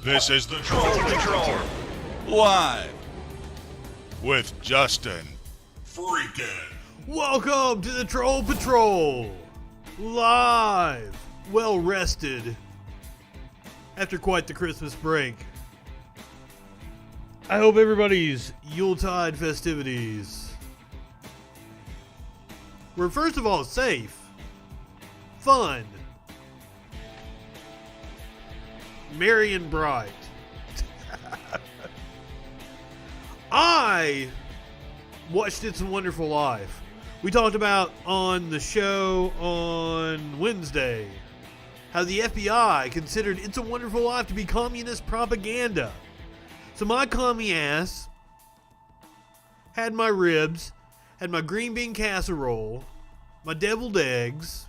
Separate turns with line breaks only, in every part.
This is the Troll Patrol. Live. With Justin. FREAKIN.
Welcome to the Troll Patrol. Live. Well rested. After quite the Christmas break. I hope everybody's Yuletide festivities were first of all safe, fun, merry and bright. I watched It's a Wonderful Life. We talked about on the show on Wednesday how the FBI considered It's a Wonderful Life to be communist propaganda. So my commie ass had my ribs, had my green bean casserole, my deviled eggs,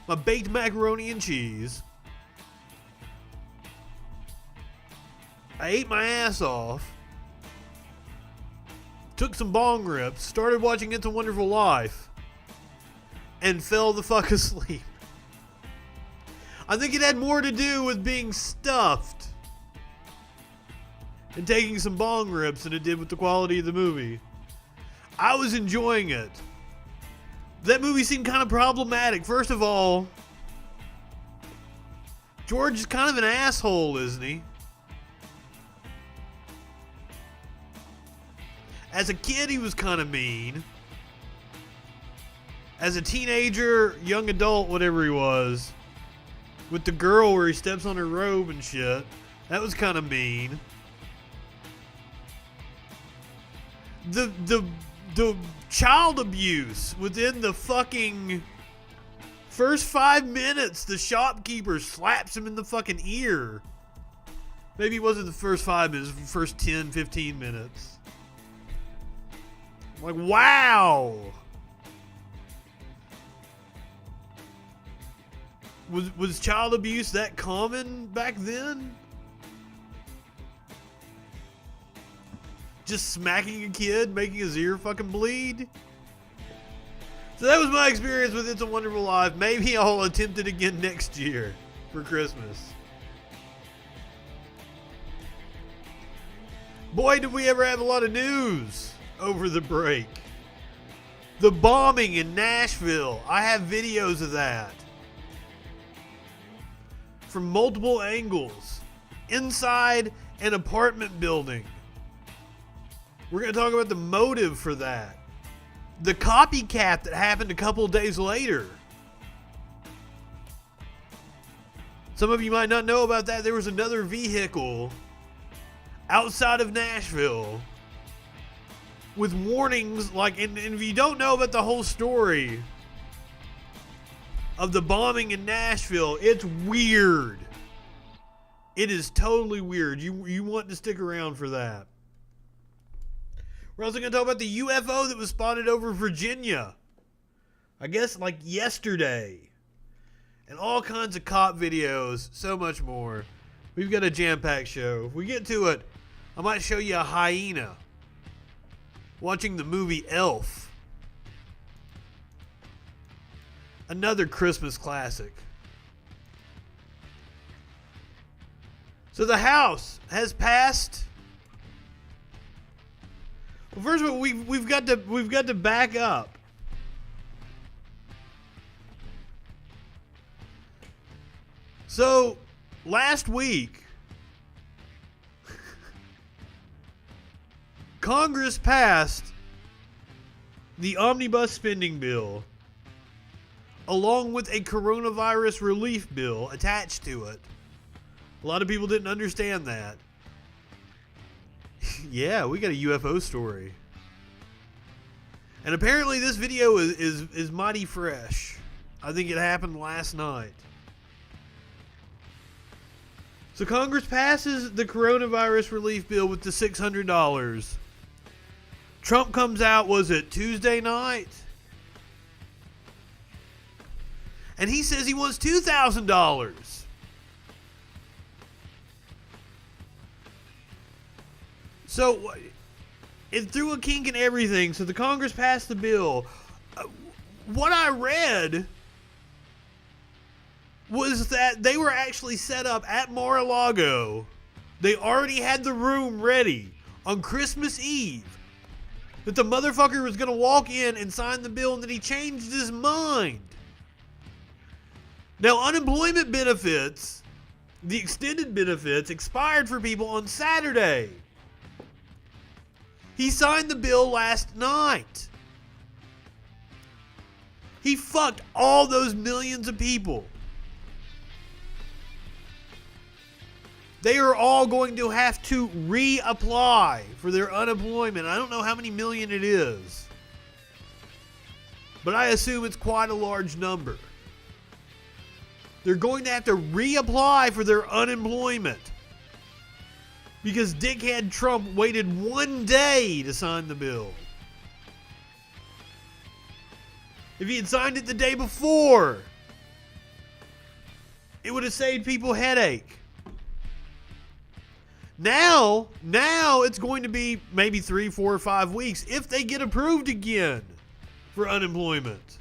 my baked macaroni and cheese. I ate my ass off, took some bong rips, started watching It's a Wonderful Life, and fell the fuck asleep. I think it had more to do with being stuffed and taking some bong rips than it did with the quality of the movie. I was enjoying it. That movie seemed kind of problematic. First of all, George is kind of an asshole, isn't he? As a kid, he was kind of mean. As a teenager, young adult, whatever he was, with the girl where he steps on her robe and shit, that was kind of mean. The child abuse within the fucking first 5 minutes, the shopkeeper slaps him in the fucking ear. Maybe it wasn't the first 5 minutes, the first 10, 15 minutes. Like, wow. Was child abuse that common back then? Just smacking a kid, making his ear fucking bleed? So that was my experience with It's a Wonderful Life. Maybe I'll attempt it again next year for Christmas. Boy, did we ever have a lot of news over the break. The bombing in Nashville. I have videos of that. From multiple angles. Inside an apartment building. We're going to talk about the motive for that. The copycat that happened a couple days later. Some of you might not know about that. There was another vehicle outside of Nashville with warnings like, and if you don't know about the whole story of the bombing in Nashville, it's weird. It is totally weird. You want to stick around for that. We're also going to talk about the UFO that was spotted over Virginia. I guess like yesterday. And all kinds of cop videos. So much more. We've got a jam-packed show. If we get to it, I might show you a hyena watching the movie Elf. Another Christmas classic. So the House has passed. Well, first of all, we've got to back up. So last week, Congress passed the omnibus spending bill along with a coronavirus relief bill attached to it. A lot of people didn't understand that. Yeah, we got a UFO story. And apparently this video is mighty fresh. I think it happened last night. So Congress passes the coronavirus relief bill with the $600. Trump comes out, was it Tuesday night? And he says he wants $2,000. So it threw a kink in everything. So the Congress passed the bill. What I read was that they were actually set up at Mar-a-Lago. They already had the room ready on Christmas Eve. That the motherfucker was going to walk in and sign the bill, and then he changed his mind. Now, unemployment benefits, the extended benefits, expired for people on Saturday. He signed the bill last night. He fucked all those millions of people. They are all going to have to reapply for their unemployment. I don't know how many million it is, but I assume it's quite a large number. They're going to have to reapply for their unemployment because dickhead Trump waited 1 day to sign the bill. If he had signed it the day before, it would have saved people headache. Now it's going to be maybe 3, 4, or 5 weeks if they get approved again for unemployment.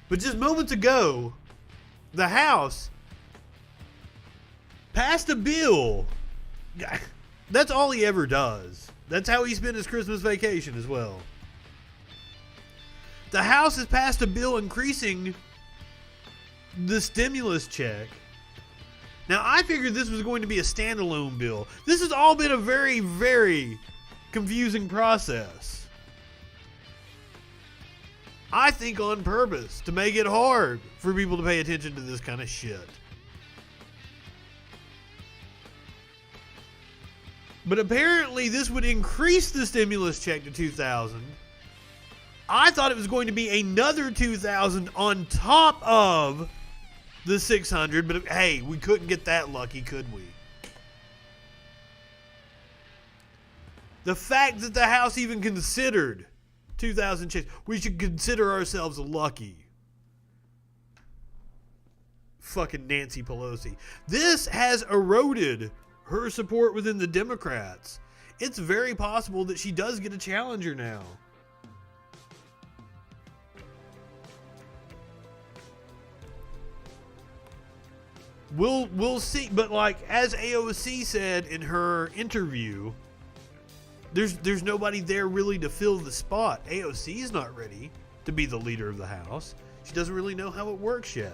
But just moments ago, the House passed a bill. That's all he ever does. That's how he spent his Christmas vacation as well. The House has passed a bill increasing the stimulus check. Now, I figured this was going to be a standalone bill. This has all been a very, very confusing process. I think on purpose, to make it hard for people to pay attention to this kind of shit. But apparently this would increase the stimulus check to $2,000. I thought it was going to be another $2,000 on top of the $600, but hey, we couldn't get that lucky, could we? The fact that the House even considered 2,000 checks, we should consider ourselves lucky. Fucking Nancy Pelosi. This has eroded her support within the Democrats. It's very possible that she does get a challenger now. We'll see, but like as AOC said in her interview, there's nobody there really to fill the spot. AOC's not ready to be the leader of the House. She doesn't really know how it works yet.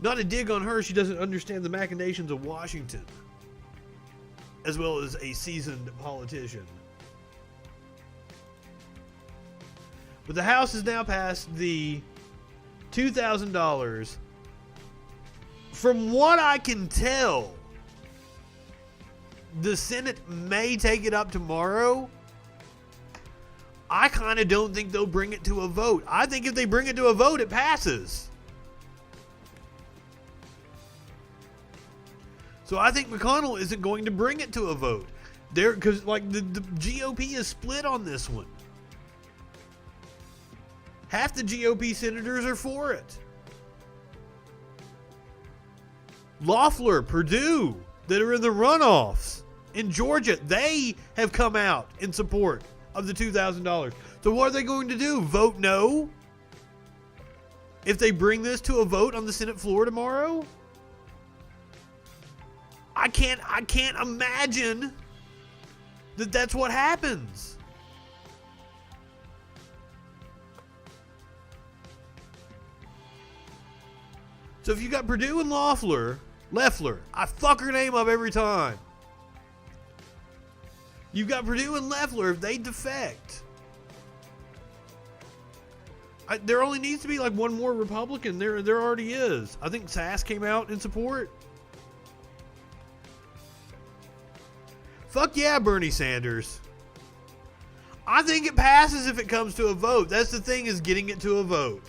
Not a dig on her, she doesn't understand the machinations of Washington, as well as a seasoned politician. But the House has now passed the $2,000. From what I can tell, the Senate may take it up tomorrow. I kind of don't think they'll bring it to a vote. I think if they bring it to a vote, it passes. So I think McConnell isn't going to bring it to a vote. Because like the GOP is split on this one. Half the GOP senators are for it. Loeffler, Purdue, that are in the runoffs in Georgia, they have come out in support of the $2,000. So what are they going to do? Vote no? If they bring this to a vote on the Senate floor tomorrow? I can't imagine that that's what happens. So if you got Purdue and Loeffler, I fuck her name up every time. You've got Purdue and Loeffler, if they defect, there only needs to be like one more Republican. There already is. I think Sass came out in support. Fuck yeah, Bernie Sanders. I think it passes if it comes to a vote. That's the thing, is getting it to a vote.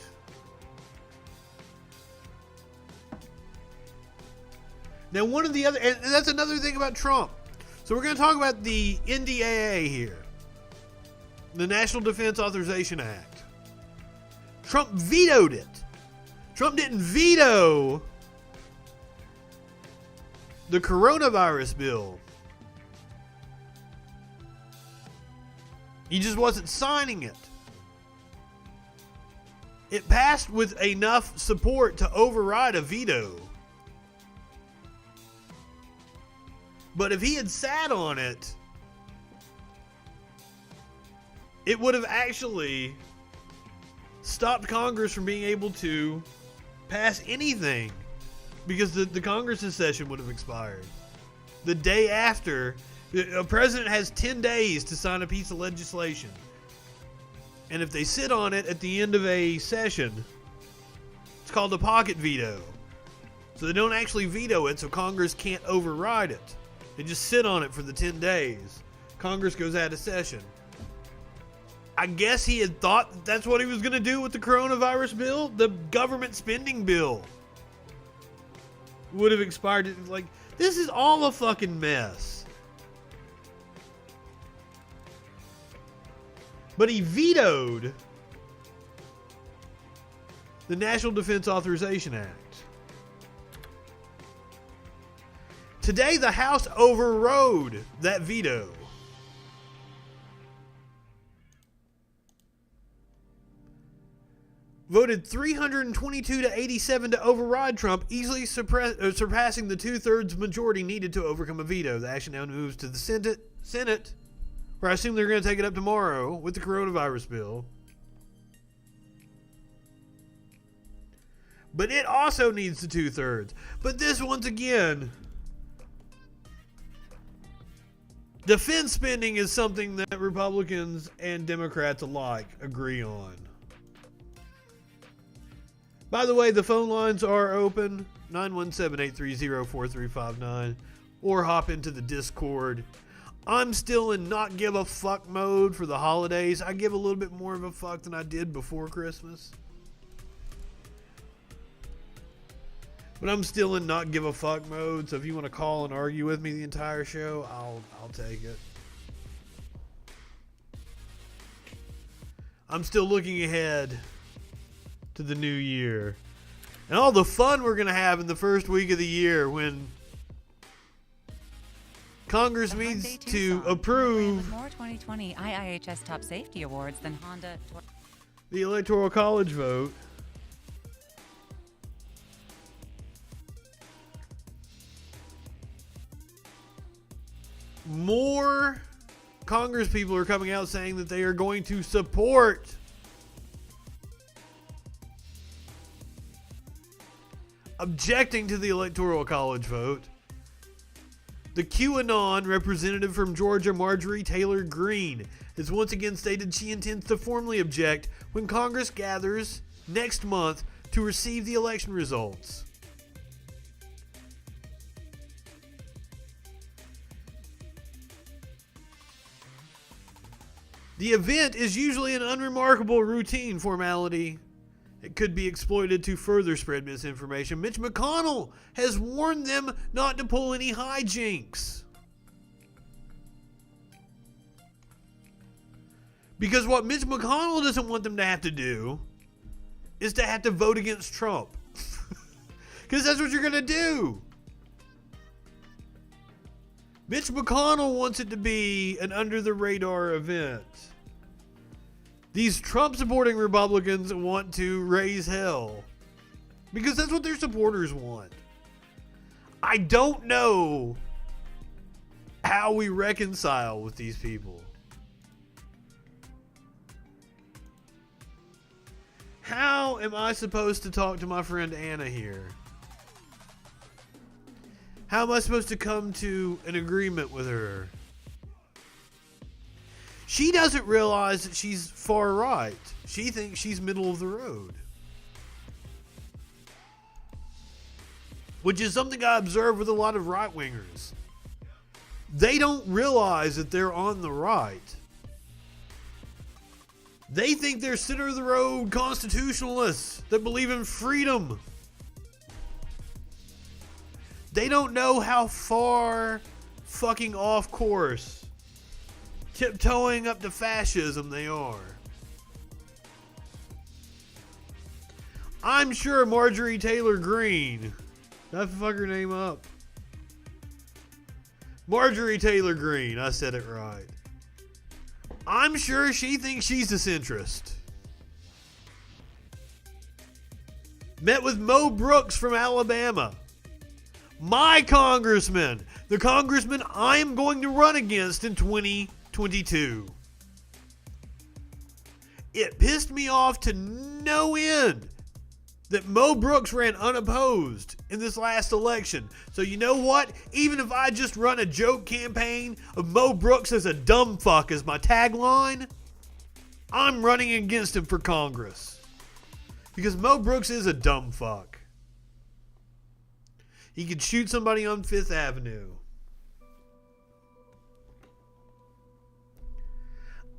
Now, one of the other, and that's another thing about Trump. So we're going to talk about the NDAA here. The National Defense Authorization Act. Trump vetoed it. Trump didn't veto the coronavirus bill. He just wasn't signing it. It passed with enough support to override a veto. But if he had sat on it, it would have actually stopped Congress from being able to pass anything, because the Congress's session would have expired. The day after, a president has 10 days to sign a piece of legislation. And if they sit on it at the end of a session, it's called a pocket veto. So they don't actually veto it, so Congress can't override it. They just sit on it for the 10 days. Congress goes out of session. I guess he had thought that's what he was going to do with the coronavirus bill. The government spending bill would have expired. Like, this is all a fucking mess. But he vetoed the National Defense Authorization Act. Today, the House overrode that veto. Voted 322 to 87 to override Trump, easily surpassing the 2/3 majority needed to overcome a veto. The action now moves to the Senate, where I assume they're going to take it up tomorrow with the coronavirus bill. But it also needs the 2/3. But this, once again, defense spending is something that Republicans and Democrats alike agree on. By the way, the phone lines are open, 917-830-4359, or hop into the Discord. I'm still in not give a fuck mode for the holidays. I give a little bit more of a fuck than I did before Christmas. But I'm still in not give a fuck mode, so if you want to call and argue with me the entire show, I'll take it. I'm still looking ahead to the new year and all the fun we're going to have in the first week of the year when Congress needs to approve
more 2020 IIHS Top Safety Awards than Honda.
The Electoral College vote. More Congress people are coming out saying that they are going to support objecting to the Electoral College vote. The QAnon representative from Georgia, Marjorie Taylor Greene, has once again stated she intends to formally object when Congress gathers next month to receive the election results. The event is usually an unremarkable routine formality. It could be exploited to further spread misinformation. Mitch McConnell has warned them not to pull any hijinks. Because what Mitch McConnell doesn't want them to have to do is to have to vote against Trump. Because that's what you're going to do. Mitch McConnell wants it to be an under-the-radar event. These Trump-supporting Republicans want to raise hell. Because that's what their supporters want. I don't know how we reconcile with these people. How am I supposed to talk to my friend Anna here? How am I supposed to come to an agreement with her? She doesn't realize that she's far right. She thinks she's middle of the road. Which is something I observe with a lot of right-wingers. They don't realize that they're on the right. They think they're center-of-the-road constitutionalists that believe in freedom. They don't know how far fucking off course, tiptoeing up to fascism they are. I'm sure Marjorie Taylor Greene, did I fuck her name up? Marjorie Taylor Greene, I said it right. I'm sure she thinks she's a centrist. Met with Mo Brooks from Alabama. My congressman. The congressman I am going to run against in 2022. It pissed me off to no end that Mo Brooks ran unopposed in this last election. So you know what? Even if I just run a joke campaign of Mo Brooks as a dumb fuck as my tagline, I'm running against him for Congress. Because Mo Brooks is a dumb fuck. He could shoot somebody on Fifth Avenue.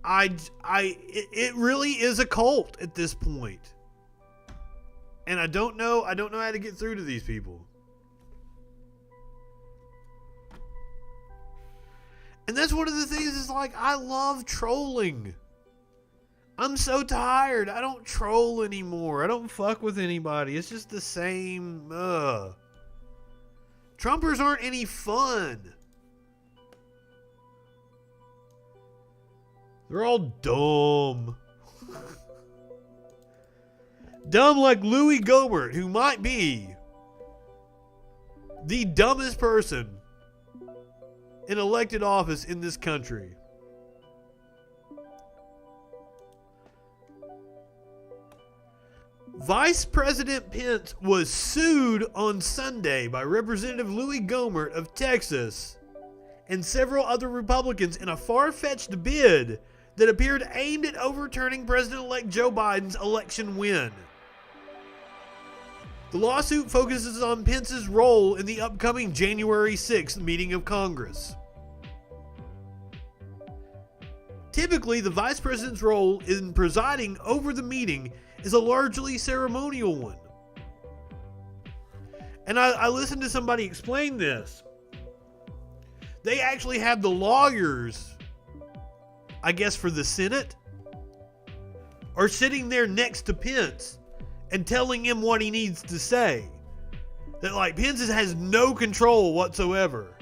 It really is a cult at this point. And I don't know how to get through to these people. And that's one of the things is like, I love trolling. I'm so tired. I don't troll anymore. I don't fuck with anybody. It's just the same. Trumpers aren't any fun. They're all dumb. Dumb like Louis Gohmert, who might be the dumbest person in elected office in this country. Vice President Pence was sued on Sunday by Representative Louis Gohmert of Texas and several other Republicans in a far-fetched bid that appeared aimed at overturning President-elect Joe Biden's election win. The lawsuit focuses on Pence's role in the upcoming January 6th meeting of Congress. Typically, the vice president's role in presiding over the meeting is a largely ceremonial one. And I listened to somebody explain this. They actually have the lawyers, I guess for the Senate, are sitting there next to Pence and telling him what he needs to say. That like Pence has no control whatsoever.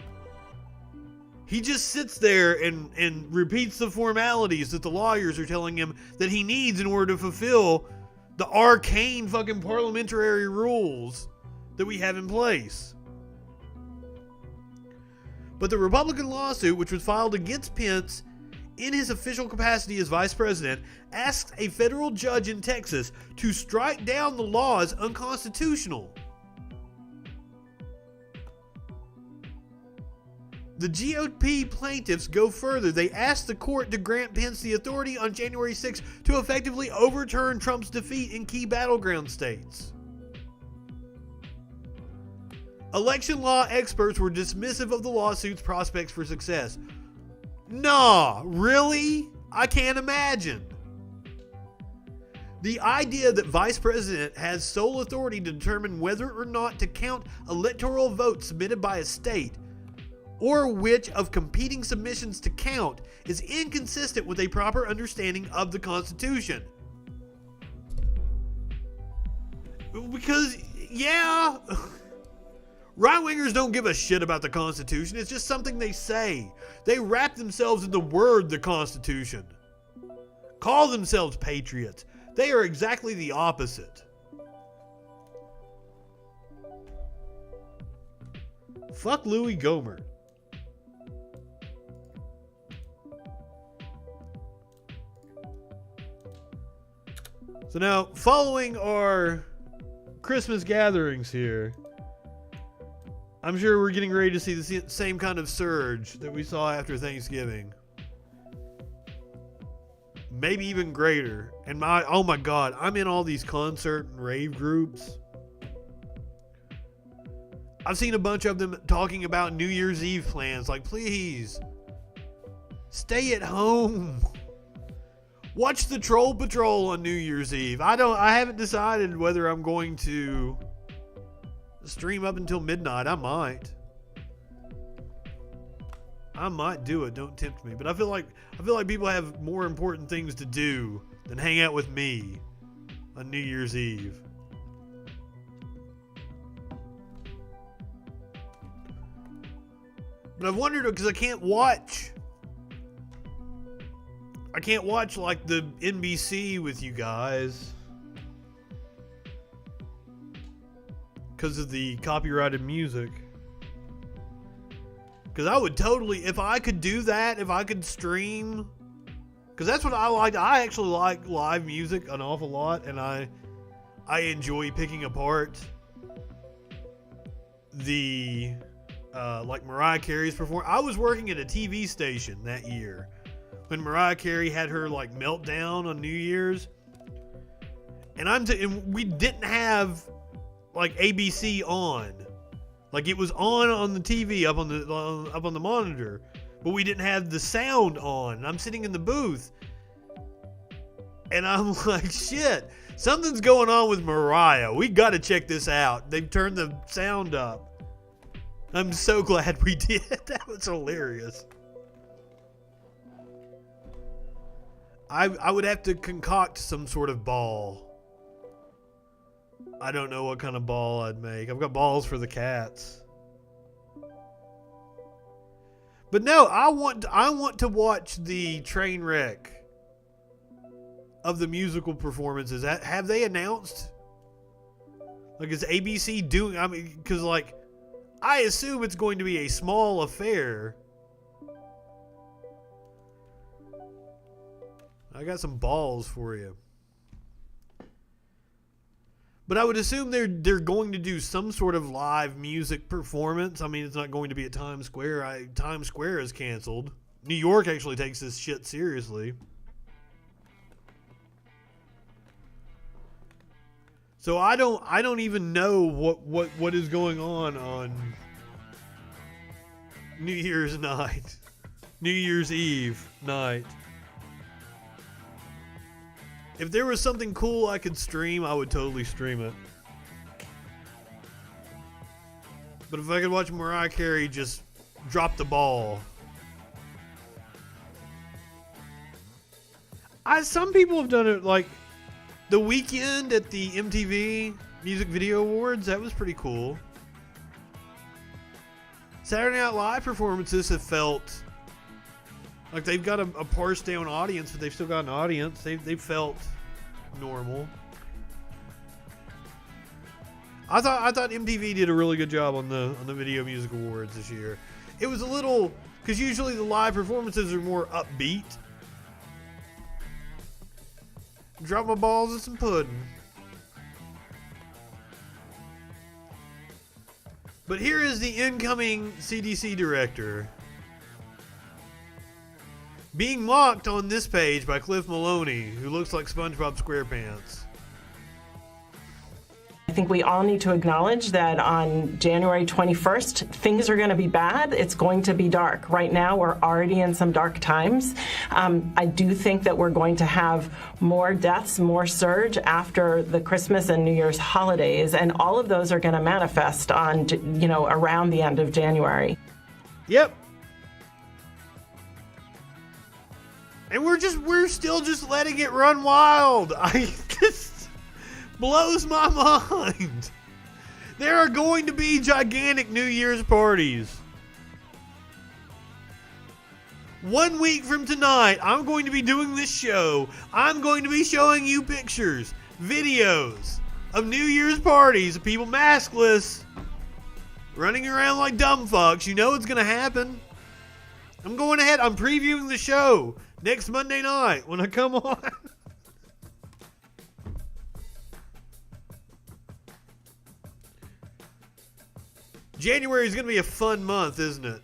He just sits there and repeats the formalities that the lawyers are telling him that he needs in order to fulfill the arcane fucking parliamentary rules that we have in place. But the Republican lawsuit, which was filed against Pence in his official capacity as vice president, asks a federal judge in Texas to strike down the law as unconstitutional. The GOP plaintiffs go further. They ask the court to grant Pence the authority on January 6th to effectively overturn Trump's defeat in key battleground states. Election law experts were dismissive of the lawsuit's prospects for success. Nah, really? I can't imagine. The idea that vice president has sole authority to determine whether or not to count electoral votes submitted by a state, or which of competing submissions to count, is inconsistent with a proper understanding of the Constitution. Because, yeah, right-wingers don't give a shit about the Constitution. It's just something they say. They wrap themselves in the word the Constitution. Call themselves patriots. They are exactly the opposite. Fuck Louis Gohmert. So now, following our Christmas gatherings here, I'm sure we're getting ready to see the same kind of surge that we saw after Thanksgiving. Maybe even greater. And oh my God, I'm in all these concert and rave groups. I've seen a bunch of them talking about New Year's Eve plans. Like, please, stay at home. Watch the Troll Patrol on New Year's Eve. I haven't decided whether I'm going to stream up until midnight. I might do it. Don't tempt me. But I feel like people have more important things to do than hang out with me on New Year's Eve. But I've wondered because I I can't watch like the NBC with you guys because of the copyrighted music. Because I would totally, if I could do that, if I could stream, because that's what I like. I actually like live music an awful lot, and I enjoy picking apart the like Mariah Carey's performance. I was working at a TV station that year when Mariah Carey had her like meltdown on New Year's, and and we didn't have like ABC on. Like it was on the TV up on the monitor, but we didn't have the sound on. And I'm sitting in the booth, and I'm like, shit, something's going on with Mariah. We got to check this out. They've turned the sound up. I'm so glad we did. That was hilarious. I would have to concoct some sort of ball. I don't know what kind of ball I'd make. I've got balls for the cats. But no, I want to watch the train wreck of the musical performances. Have they announced? Like, is ABC doing? I mean, because like, I assume it's going to be a small affair. I got some balls for you. But I would assume they're going to do some sort of live music performance. I mean, it's not going to be at Times Square. Times Square is canceled. New York actually takes this shit seriously. So I don't even know what is going on New Year's night. New Year's Eve night. If there was something cool I could stream, I would totally stream it. But if I could watch Mariah Carey just drop the ball. Some people have done it, like the weekend at the MTV Music Video Awards. That was pretty cool. Saturday Night Live performances have felt like they've got a parsed down audience, but they've still got an audience. They've felt normal. I thought MTV did a really good job on the Video Music Awards this year. It was a little, because usually the live performances are more upbeat. Drop my balls in some pudding. But here is the incoming CDC director being mocked on this page by Cliff Maloney, who looks like SpongeBob SquarePants.
I think we all need to acknowledge that on January 21st, things are going to be bad. It's going to be dark. Right now, we're already in some dark times. I do think that we're going to have more deaths, more surge after the Christmas and New Year's holidays, and all of those are going to manifest on, around the end of January.
Yep. And we're still just letting it run wild. This blows my mind. There are going to be gigantic New Year's parties. 1 week from tonight, I'm going to be doing this show. I'm going to be showing you pictures, videos of New Year's parties of people maskless, running around like dumb fucks. You know it's going to happen. I'm going ahead. I'm previewing the show next Monday night when I come on. January is going to be a fun month, isn't it?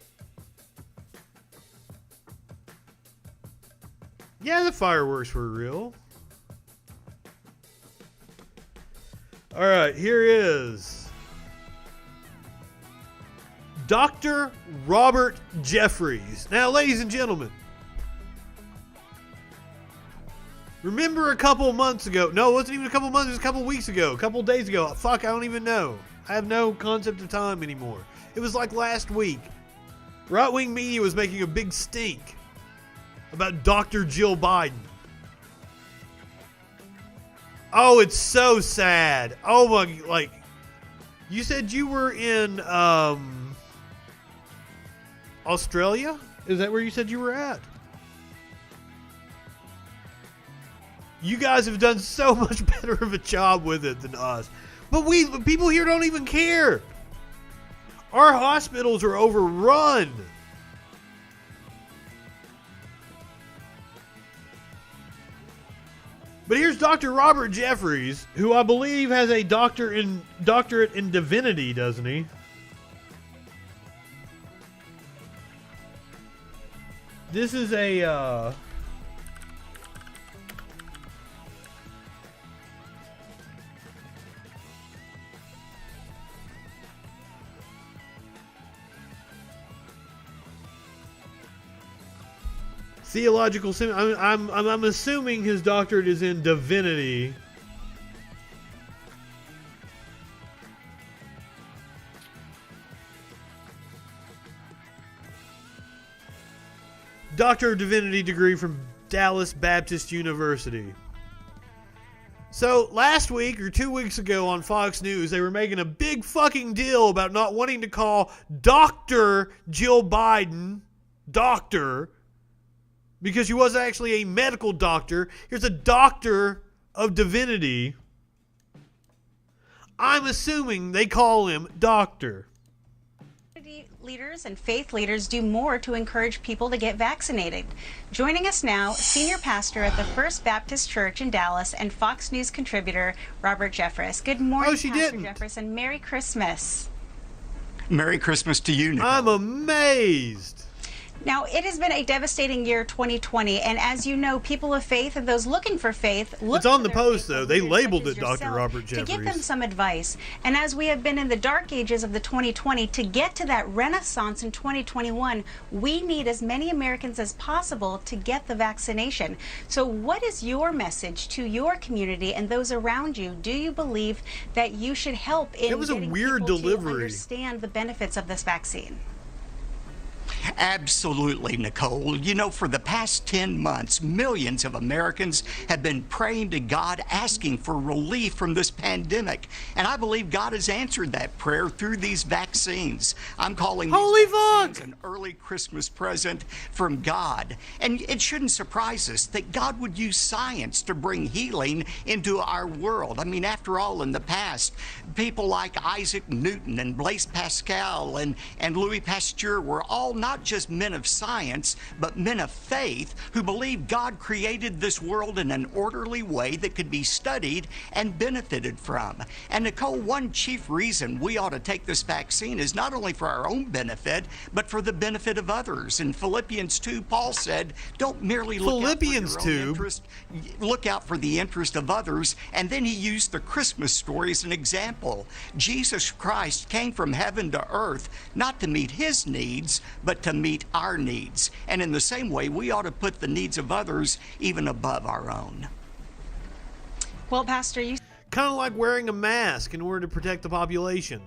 Yeah, the fireworks were real. All right, here is Dr. Robert Jeffries. Now, ladies and gentlemen, remember a couple months ago? No, it wasn't even a couple months. It was a couple weeks ago. A couple days ago. Fuck, I don't even know. I have no concept of time anymore. It was like last week. Right-wing media was making a big stink about Dr. Jill Biden. Oh, it's so sad. Oh my, like, you said you were in Australia? Is that where you said you were at? You guys have done so much better of a job with it than us. But people here don't even care. Our hospitals are overrun. But here's Dr. Robert Jeffries, who I believe has a doctorate in divinity, doesn't he? This is a theological. I'm assuming his doctorate is in divinity. Doctor of Divinity degree from Dallas Baptist University. So last week or 2 weeks ago on Fox News, they were making a big fucking deal about not wanting to call Dr. Jill Biden doctor because she wasn't actually a medical doctor. Here's a doctor of divinity. I'm assuming they call him doctor.
Leaders and faith leaders do more to encourage people to get vaccinated. Joining us now, senior pastor at the First Baptist Church in Dallas and Fox News contributor Robert Jeffries. Good morning, Pastor Jeffries, and Merry Christmas.
Merry Christmas to you, Nicole.
I'm amazed.
Now, it has been a devastating year, 2020, and as you know, people of faith and those looking for faith look
it's on
to
the
their
post,
faithful
though. They
leaders
labeled
such as
it Dr.
yourself
Robert Jeffries.
to give them some advice. And as we have been in the dark ages of the 2020, to get to that renaissance in 2021, we need as many Americans as possible to get the vaccination. So what is your message to your community and those around you? Do you believe that you should help in getting people to understand the benefits of this vaccine?
Absolutely, Nicole. You know, for the past 10 months, millions of Americans have been praying to God, asking for relief from this pandemic. And I believe God has answered that prayer through these vaccines. I'm calling these vaccines an early Christmas present from God. And it shouldn't surprise us that God would use science to bring healing into our world. I mean, after all, in the past, people like Isaac Newton and Blaise Pascal and Louis Pasteur were all not just men of science, but men of faith who believed God created this world in an orderly way that could be studied and benefited from. And Nicole, one chief reason we ought to take this vaccine is not only for our own benefit, but for the benefit of others. In Philippians 2, Paul said, don't merely look out for your own interest, look out for the interest of others. And then he used the Christmas story as an example. Jesus Christ came from heaven to earth, not to meet his needs, but to meet our needs. And in the same way, we ought to put the needs of others even above our own.
Well, Pastor, you
kind of like wearing a mask in order to protect the population.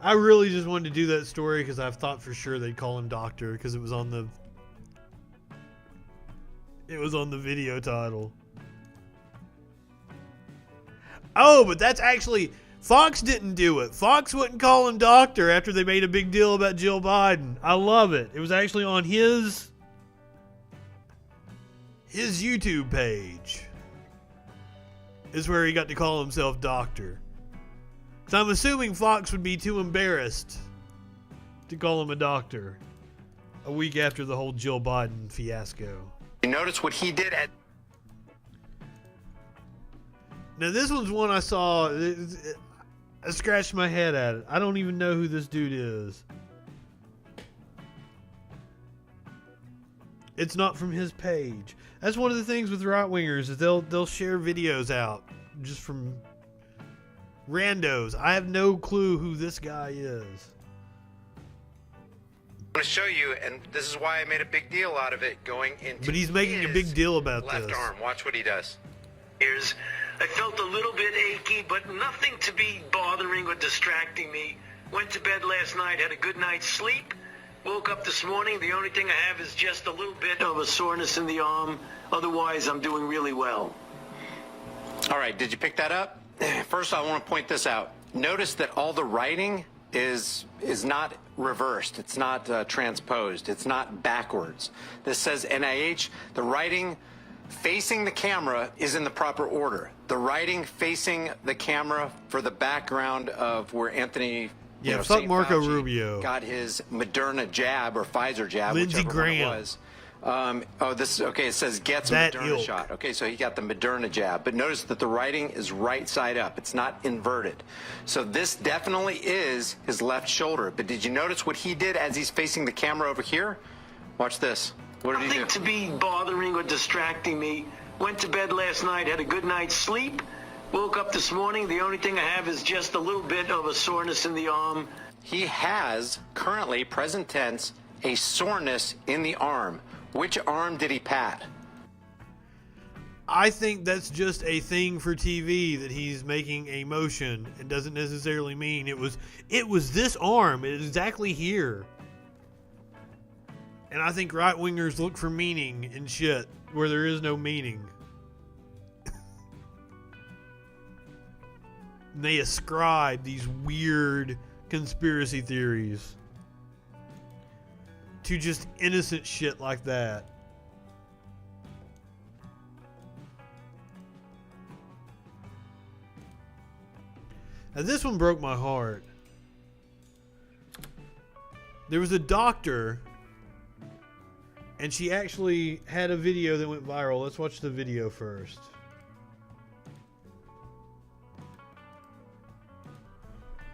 I really just wanted to do that story because I thought for sure they'd call him doctor because it was on the video title. Oh, but that's actually, Fox didn't do it. Fox wouldn't call him doctor after they made a big deal about Jill Biden. I love it. It was actually on his YouTube page is where he got to call himself doctor. So I'm assuming Fox would be too embarrassed to call him a doctor a week after the whole Jill Biden fiasco.
You notice what he did at...
Now, this one's one I saw. I scratched my head at it. I don't even know who this dude is. It's not from his page. That's one of the things with right-wingers is they'll share videos out just from randos. I have no clue who this guy is.
I'm going to show you, and this is why I made a big deal out of it going into...
But he's making a big deal about
left
this.
arm. Watch what he does.
I felt a little bit achy, but nothing to be bothering or distracting me. Went to bed last night, had a good night's sleep. Woke up this morning, the only thing I have is just a little bit of a soreness in the arm. Otherwise, I'm doing really well.
All right, did you pick that up? First, I want to point this out. Notice that all the writing
is not reversed. It's not transposed. It's not backwards. This says NIH. The writing facing the camera is in the proper order. The writing facing the camera for the background of where Anthony,
fuck
St.
Marco
Fauci
Rubio,
got his Moderna jab or Pfizer jab,
Lindsey
whichever
Graham.
one it was. It says gets
That
Moderna
ilk.
shot. Okay, so he got the Moderna jab, but notice that the writing is right side up. It's not inverted. So this definitely is his left shoulder. But did you notice what he did as he's facing the camera over here? Watch this. What did he do?
Nothing to be bothering or distracting me. Went to bed last night, had a good night's sleep. Woke up this morning. The only thing I have is just a little bit of a soreness in the arm.
He has currently, present tense, a soreness in the arm. Which arm did he pat?
I think that's just a thing for TV that he's making a motion and doesn't necessarily mean it was this arm. It is exactly here. And I think right wingers look for meaning in shit where there is no meaning. And they ascribe these weird conspiracy theories to just innocent shit like that. Now this one broke my heart. There was a doctor, and she actually had a video that went viral. Let's watch the video first.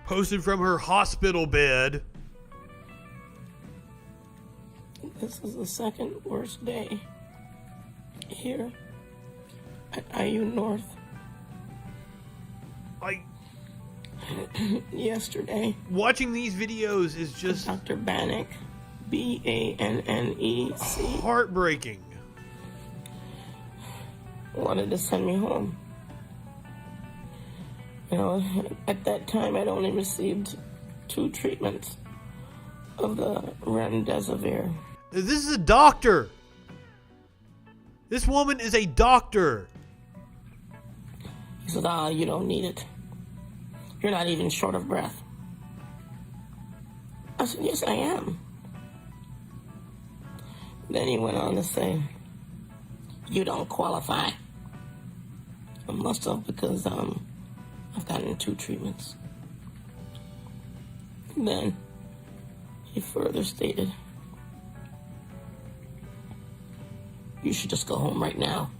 Posted from her hospital bed.
This is the second worst day here at IU North. Yesterday,
watching these videos is just
Dr. Bannock, Bannec,
heartbreaking.
Wanted to send me home. You know, at that time I'd only received 2 treatments of the remdesivir.
This is a doctor. This woman is a doctor.
He said, you don't need it. You're not even short of breath. I said, yes, I am. Then he went on to say, you don't qualify. I must have, because I've gotten 2 treatments. And then he further stated, you should just go home right now.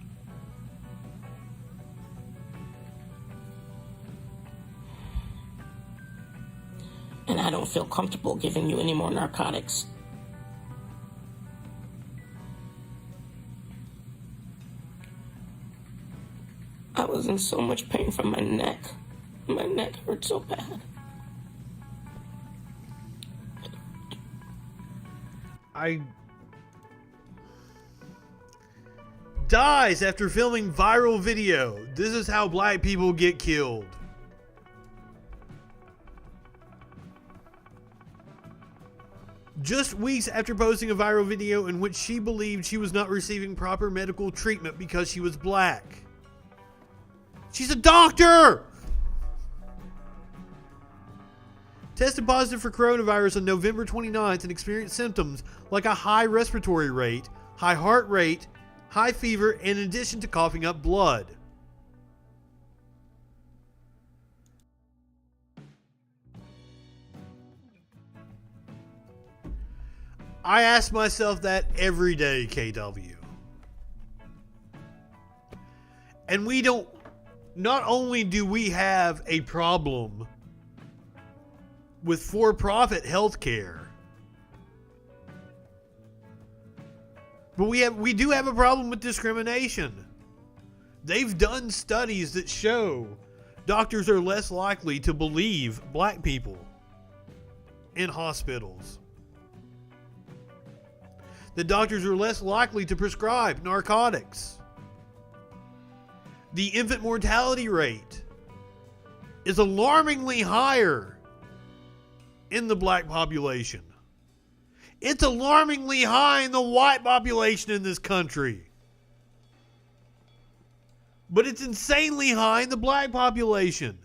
And I don't feel comfortable giving you any more narcotics. I was in so much pain from my neck. My neck hurt so bad.
Dies after filming viral video. This is how black people get killed. Just weeks after posting a viral video in which she believed she was not receiving proper medical treatment because she was black. She's a doctor! Tested positive for coronavirus on November 29th and experienced symptoms like a high respiratory rate, high heart rate, high fever, in addition to coughing up blood. I ask myself that every day, KW. And we don't, not only do we have a problem with for-profit healthcare, but we do have a problem with discrimination. They've done studies that show doctors are less likely to believe black people in hospitals. The doctors are less likely to prescribe narcotics. The infant mortality rate is alarmingly higher in the black population. It's alarmingly high in the white population in this country. But it's insanely high in the black population.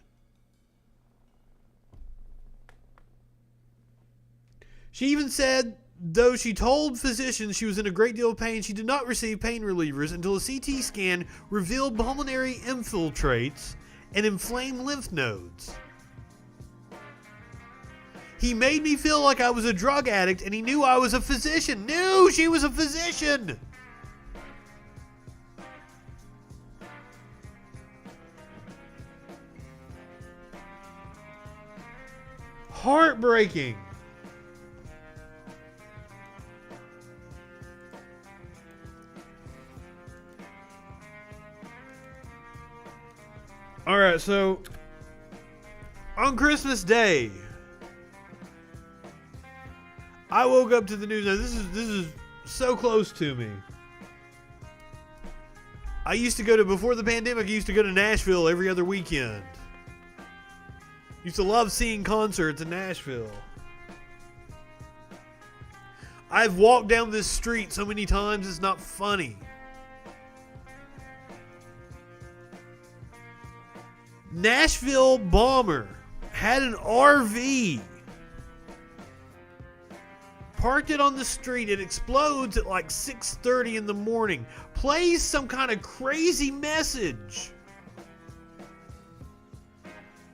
She even said, though she told physicians she was in a great deal of pain, she did not receive pain relievers until a CT scan revealed pulmonary infiltrates and inflamed lymph nodes. He made me feel like I was a drug addict, and he knew I was a physician. Knew she was a physician! Heartbreaking. All right, so on Christmas Day, I woke up to the news. Now this is so close to me. I used to go to, before the pandemic, I used to go to Nashville every other weekend. Used to love seeing concerts in Nashville. I've walked down this street so many times it's not funny. Nashville bomber had an RV. Parked it on the street. It explodes at like 6:30 in the morning. Plays some kind of crazy message.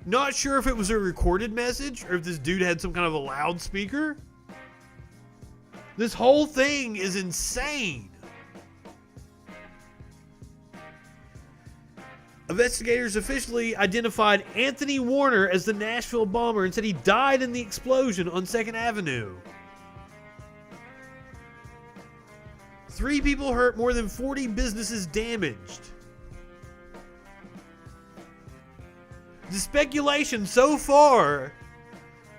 Not sure if it was a recorded message or if this dude had some kind of a loudspeaker. This whole thing is insane. Investigators officially identified Anthony Warner as the Nashville bomber and said he died in the explosion on 2nd Avenue. 3 people hurt, more than 40 businesses damaged. The speculation so far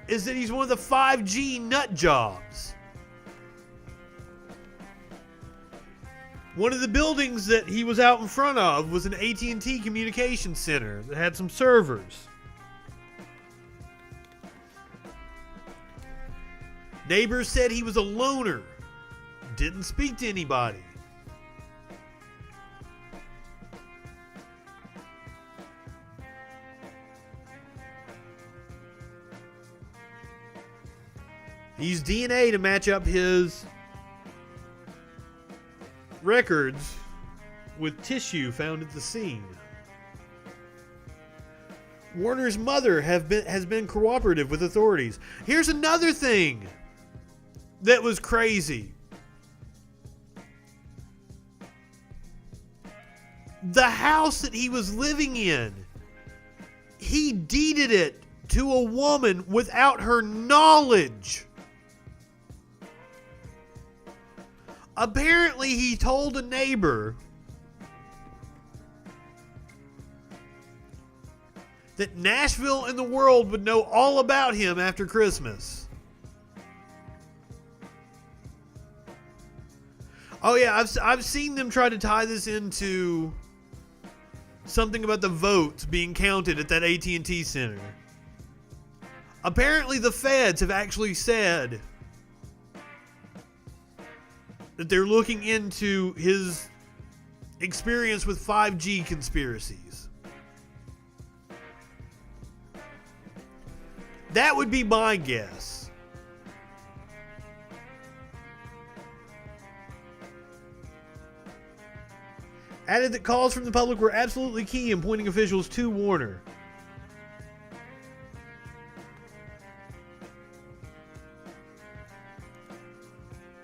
is that he's one of the 5G nut jobs. One of the buildings that he was out in front of was an AT&T communications center that had some servers. Neighbors said he was a loner, didn't speak to anybody. He used DNA to match up his records with tissue found at the scene. Warner's mother has been cooperative with authorities. Here's another thing that was crazy. The house that he was living in, he deeded it to a woman without her knowledge. Apparently, he told a neighbor that Nashville and the world would know all about him after Christmas. Oh yeah, I've seen them try to tie this into something about the votes being counted at that AT&T center. Apparently, the feds have actually said that they're looking into his experience with 5G conspiracies. That would be my guess. Added that calls from the public were absolutely key in pointing officials to Warner.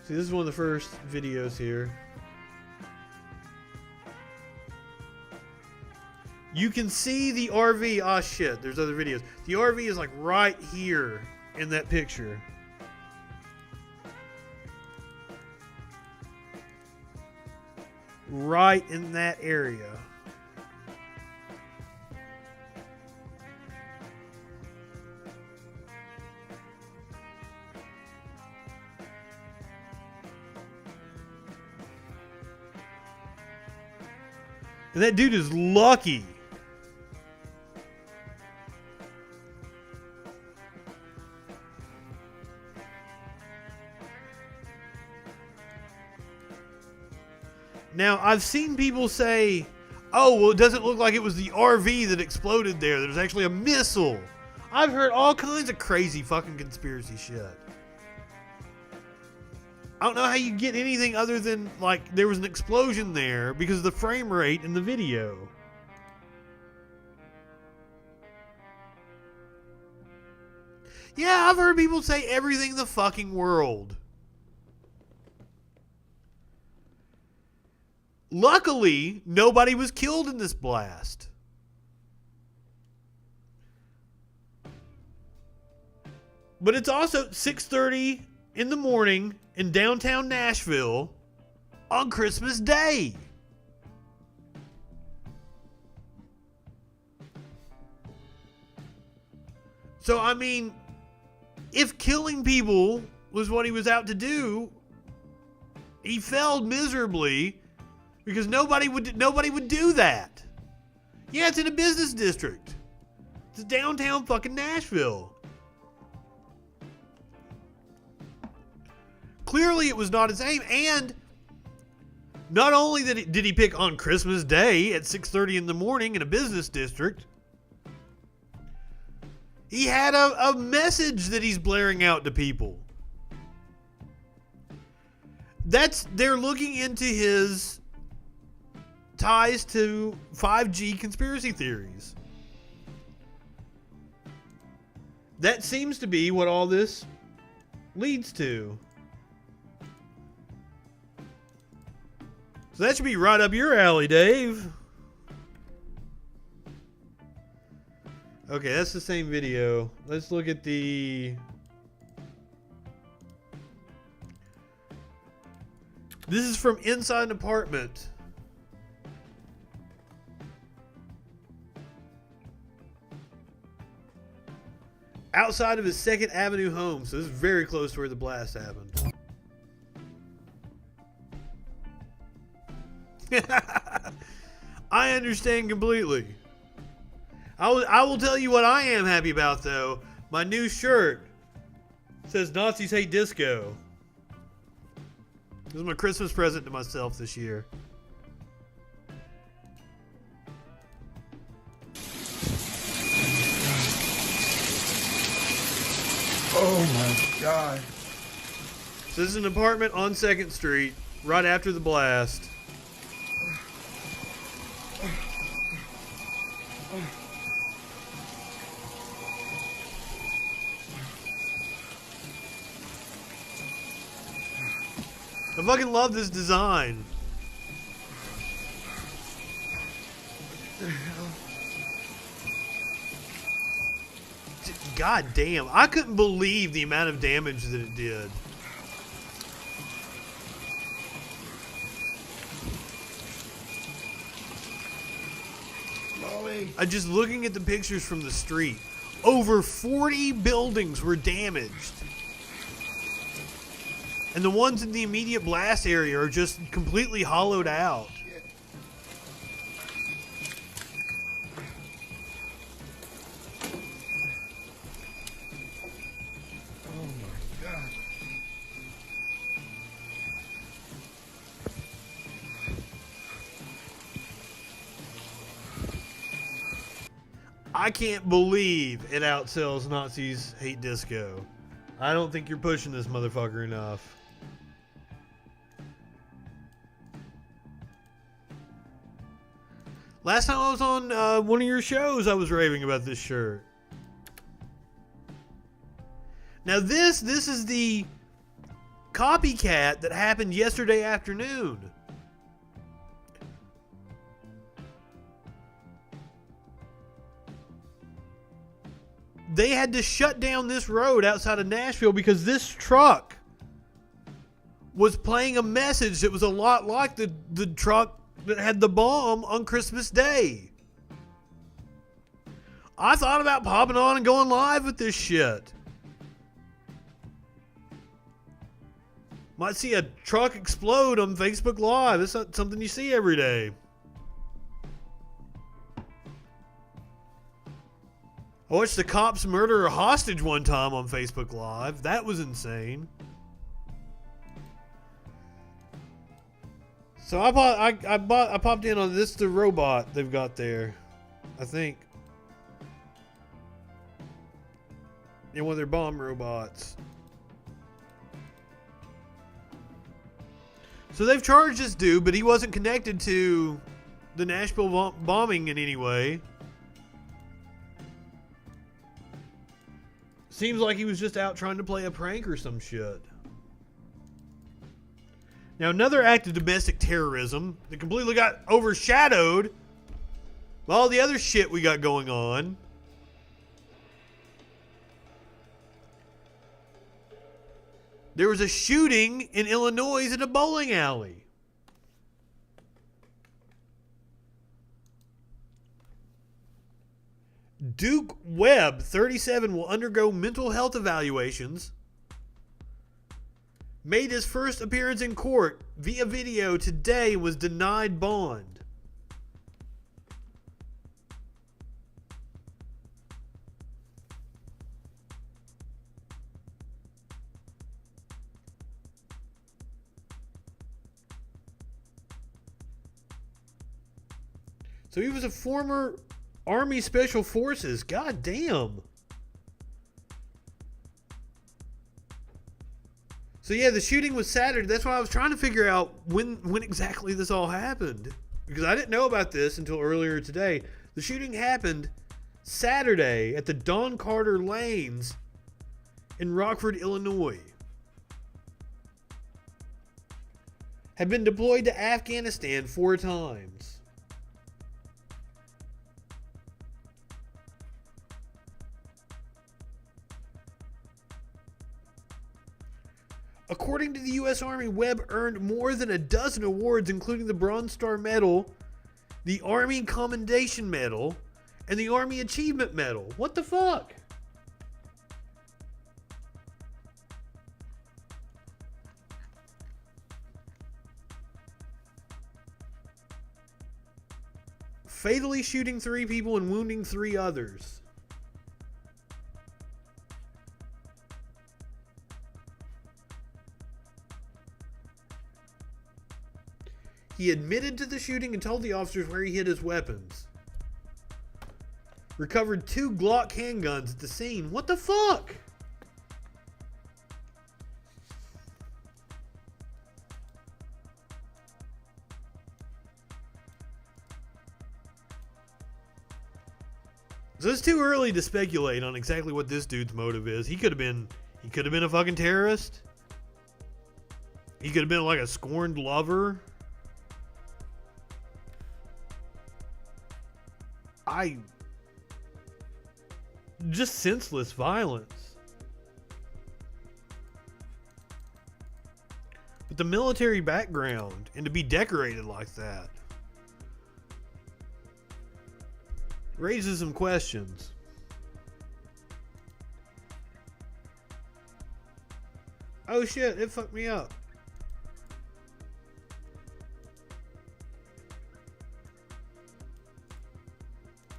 See, this is one of the first videos here. You can see the RV. Ah, shit. There's other videos. The RV is like right here in that picture. Right in that area. And that dude is lucky. Now, I've seen people say, oh, well, it doesn't look like it was the RV that exploded there. There's actually a missile. I've heard all kinds of crazy fucking conspiracy shit. I don't know how you get anything other than, like, there was an explosion there because of the frame rate in the video. Yeah, I've heard people say everything in the fucking world. Luckily, nobody was killed in this blast. But it's also 6:30 in the morning in downtown Nashville on Christmas Day. So, I mean, if killing people was what he was out to do, he failed miserably because nobody would do that. Yeah, it's in a business district. It's downtown fucking Nashville. Clearly it was not his aim, and not only did he pick on Christmas Day at 6:30 in the morning in a business district, he had a message that he's blaring out to people. They're looking into his ties to 5G conspiracy theories. That seems to be what all this leads to. So that should be right up your alley, Dave. Okay, that's the same video. Let's look at the... This is from inside an apartment. Outside of his 2nd Avenue home, so this is very close to where the blast happened. I understand completely. I will tell you what I am happy about, though. My new shirt says Nazis hate disco. This is my Christmas present to myself this year.
Oh my God.
So this is an apartment on 2nd Street, right after the blast. I fucking love this design. God damn, I couldn't believe the amount of damage that it did. Just looking at the pictures from the street, over 40 buildings were damaged. And the ones in the immediate blast area are just completely hollowed out.
Oh my God.
I can't believe it outsells Nazis hate disco. I don't think you're pushing this motherfucker enough. Last time I was on one of your shows, I was raving about this shirt. Now this is the copycat that happened yesterday afternoon. They had to shut down this road outside of Nashville because this truck was playing a message that was a lot like the truck that had the bomb on Christmas Day. I thought about popping on and going live with this shit. Might see a truck explode on Facebook Live. It's not something you see every day. I watched the cops murder a hostage one time on Facebook Live. That was insane. So I popped in on this, the robot they've got there, I think. Yeah, one of their bomb robots. So they've charged this dude, but he wasn't connected to the Nashville bombing in any way. Seems like he was just out trying to play a prank or some shit. Now, another act of domestic terrorism that completely got overshadowed by all the other shit we got going on. There was a shooting in Illinois at a bowling alley. Duke Webb, 37, will undergo mental health evaluations. Made his first appearance in court via video today and was denied bond. So he was a former Army Special Forces. God damn. So yeah, the shooting was Saturday. That's why I was trying to figure out when exactly this all happened. Because I didn't know about this until earlier today. The shooting happened Saturday at the Don Carter Lanes in Rockford, Illinois. Had been deployed to Afghanistan 4 times. According to the U.S. Army, Webb earned more than a dozen awards, including the Bronze Star Medal, the Army Commendation Medal, and the Army Achievement Medal. What the fuck? Fatally shooting 3 people and wounding 3 others. He admitted to the shooting and told the officers where he hid his weapons. Recovered 2 Glock handguns at the scene. What the fuck? So it's too early to speculate on exactly what this dude's motive is. He could have been a fucking terrorist. He could have been like a scorned lover. Just senseless violence. But the military background, and to be decorated like that, raises some questions. Oh shit, it fucked me up.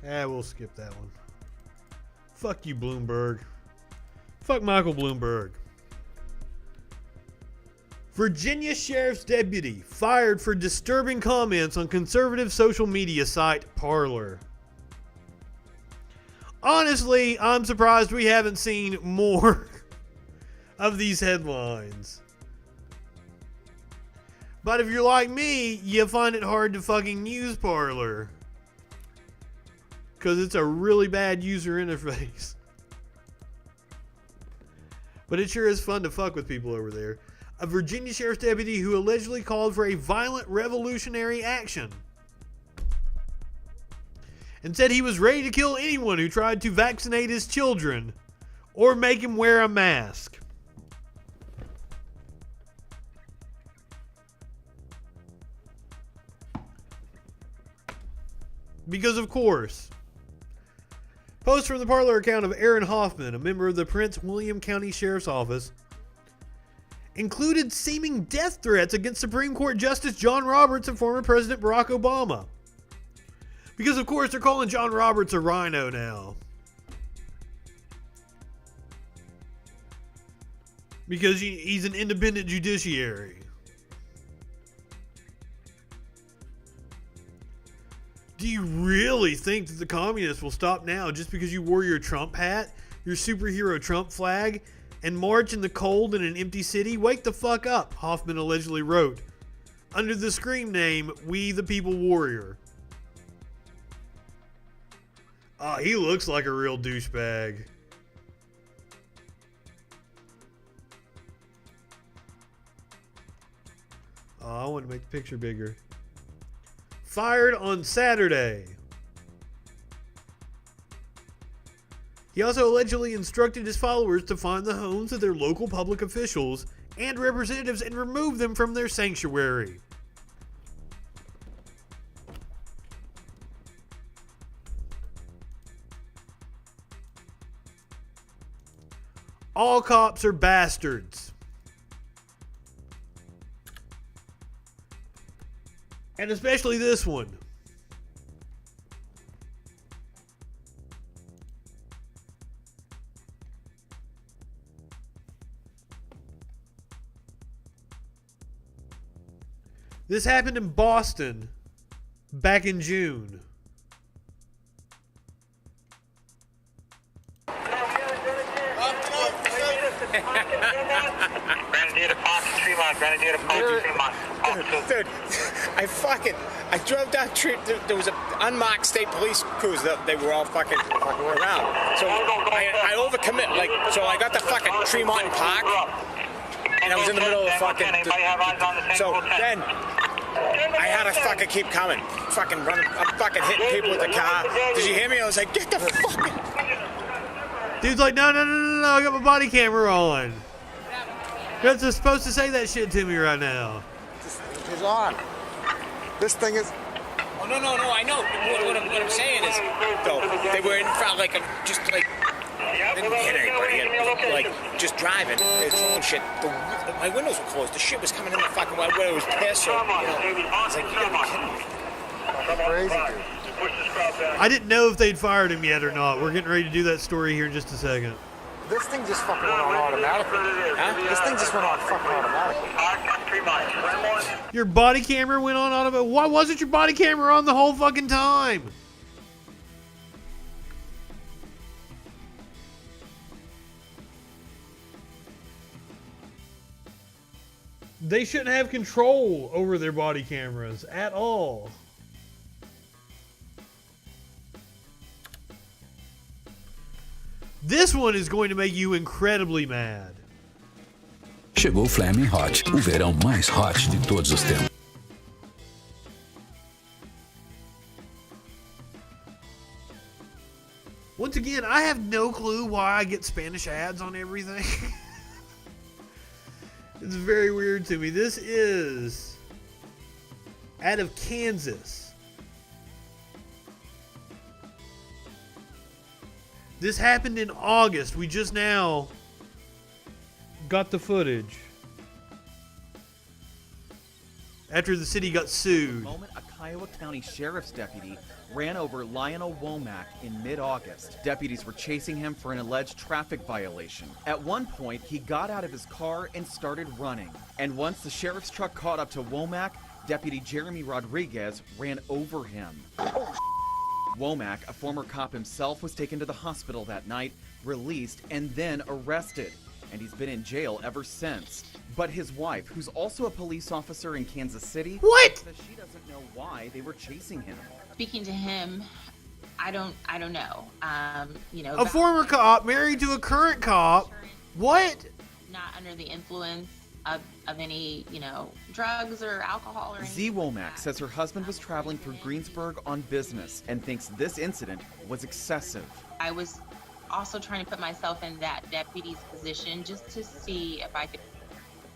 We'll skip that one. Fuck you, Bloomberg. Fuck Michael Bloomberg. Virginia Sheriff's Deputy fired for disturbing comments on conservative social media site Parler. Honestly, I'm surprised we haven't seen more of these headlines. But if you're like me, you find it hard to fucking use Parler. Because it's a really bad user interface. But it sure is fun to fuck with people over there. A Virginia Sheriff's Deputy who allegedly called for a violent revolutionary action. And said he was ready to kill anyone who tried to vaccinate his children. Or make him wear a mask. Because of course. Post from the Parler account of Aaron Hoffman, a member of the Prince William County Sheriff's Office, included seeming death threats against Supreme Court Justice John Roberts and former President Barack Obama. Because of course they're calling John Roberts a rhino now. Because he's an independent judiciary. Do you really think that the communists will stop now just because you wore your Trump hat, your superhero Trump flag, and march in the cold in an empty city? Wake the fuck up, Hoffman allegedly wrote under the screen name We the People Warrior. He looks like a real douchebag. I want to make the picture bigger. Fired on Saturday. He also allegedly instructed his followers to find the homes of their local public officials and representatives and remove them from their sanctuary. All cops are bastards. And especially this one. This happened in Boston back in June.
Dude, I drove down street. There was an unmarked state police cruiser. They were all fucking around. So I overcommit. So I got to fucking Tremont Park, and I was in the middle of fucking. So then I had to fucking keep coming, fucking running. I'm fucking hitting people with the car. Did you hear me? I was like, get the fuck.
Dude's like, no, I got my body camera on. You're not supposed to say that shit to me right now.
It's on. This thing is...
Oh, no, I know. What I'm saying is, though, they were in front, they didn't hit anybody, and, just driving. It's shit. My windows were closed. The shit was coming in the fucking way. Whether it was piss or, I was like, you gotta be kidding me.
Crazy, dude.
I didn't know if they'd fired him yet or not. We're getting ready to do that story here in just a second.
This thing just fucking went on automatically. Huh? This thing just went on fucking automatically.
Your body camera went on automatic. Why wasn't your body camera on the whole fucking time? They shouldn't have control over their body cameras at all. This one is going to make you incredibly mad.
Chegou o Flaming Hot, o verão mais hot de todos os tempos.
Once again, I have no clue why I get Spanish ads on everything. It's very weird to me. This is out of Kansas. This happened in August. We just now got the footage. After the city got sued.
The moment a Kiowa County Sheriff's deputy ran over Lionel Womack in mid-August. Deputies were chasing him for an alleged traffic violation. At one point, he got out of his car and started running. And once the sheriff's truck caught up to Womack, Deputy Jeremy Rodriguez ran over him. Womack, a former cop himself, was taken to the hospital that night, released, and then arrested. And he's been in jail ever since. But his wife, who's also a police officer in Kansas City,
what?
Says she doesn't know why they were chasing him.
Speaking to him, I don't know.
A former cop married to a current cop. What?
Not under the influence of any, drugs or alcohol or anything.
Z. Womack says her husband was traveling through Greensburg on business and thinks this incident was excessive.
I was also trying to put myself in that deputy's position just to see if I could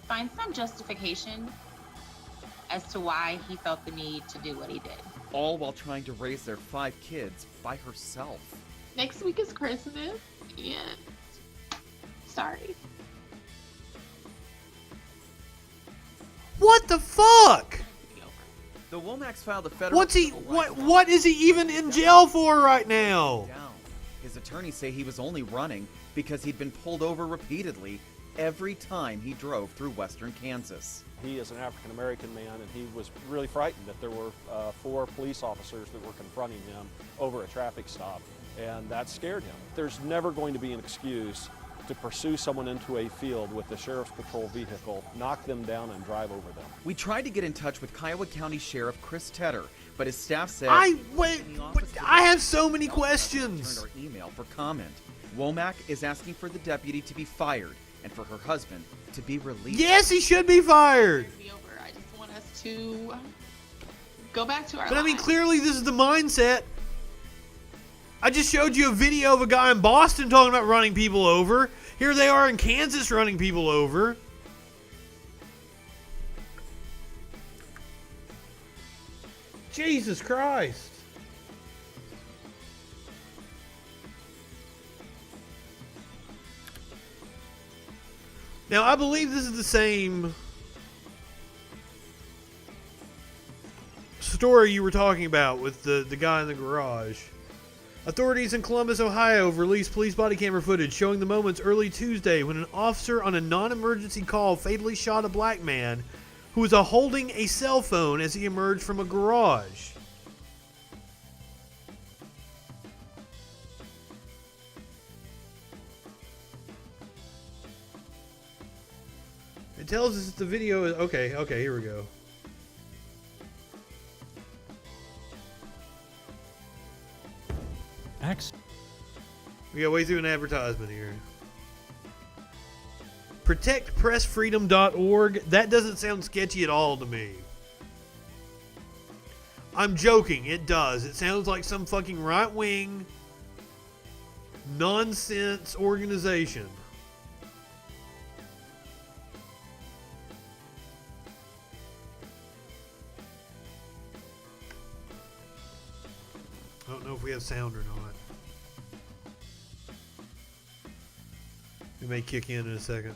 find some justification as to why he felt the need to do what he did.
All while trying to raise their 5 kids by herself.
Next week is Christmas, and sorry.
What the fuck?
The Womacks filed a federal...
What is he even in jail for right now?
His attorneys say he was only running because he'd been pulled over repeatedly every time he drove through western Kansas.
He is an African-American man, and he was really frightened that there were 4 police officers that were confronting him over a traffic stop, and that scared him. There's never going to be an excuse to pursue someone into a field with the sheriff's patrol vehicle, knock them down, and drive over them.
We tried to get in touch with Kiowa County Sheriff Chris Tedder, but his staff said...
I have so many questions.
...turned our email for comment. Womack is asking for the deputy to be fired and for her husband to be released.
Yes, he should be fired.
I just want us to go back to our
But I mean,
lives.
clearly this is the mindset. I just showed you a video of a guy in Boston talking about running people over. Here they are in Kansas running people over. Jesus Christ. Now, I believe this is the same story you were talking about with the guy in the garage. Authorities in Columbus, Ohio have released police body camera footage showing the moments early Tuesday when an officer on a non-emergency call fatally shot a black man who was holding a cell phone as he emerged from a garage. It tells us that the video is... Okay, here we go. We got way through an advertisement here. ProtectPressFreedom.org. That doesn't sound sketchy at all to me. I'm joking. It does. It sounds like some fucking right-wing nonsense organization. I don't know if we have sound or not. It may kick in a second.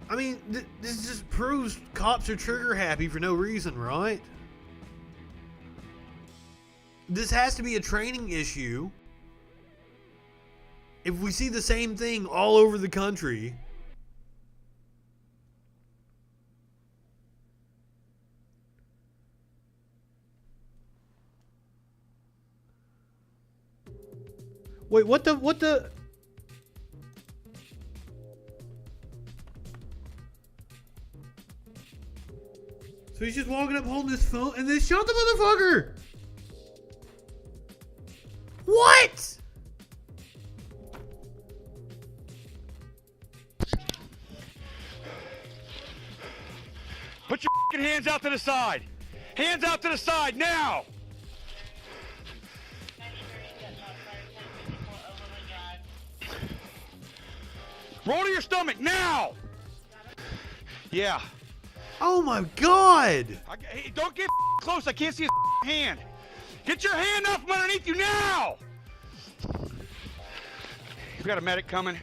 I mean, this just proves cops are trigger happy for no reason, right? This has to be a training issue. If we see the same thing all over the country, wait, what the? So he's just walking up holding his phone and they shot the motherfucker. What?
Put your f***ing hands out to the side. Hands out to the side now. Roll to your stomach now. Yeah.
Oh my God.
Hey, don't get close. I can't see his hand. Get your hand up from underneath you now. You got a medic coming.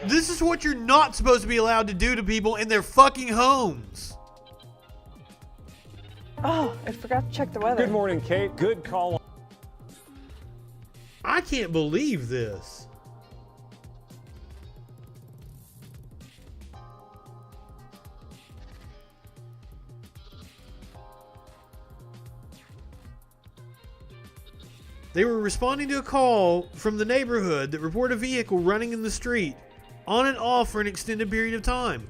This is what you're not supposed to be allowed to do to people in their fucking homes.
Oh, I forgot to check the weather.
Good morning, Kate. Good call.
I can't believe this. They were responding to a call from the neighborhood that reported a vehicle running in the street on and off for an extended period of time.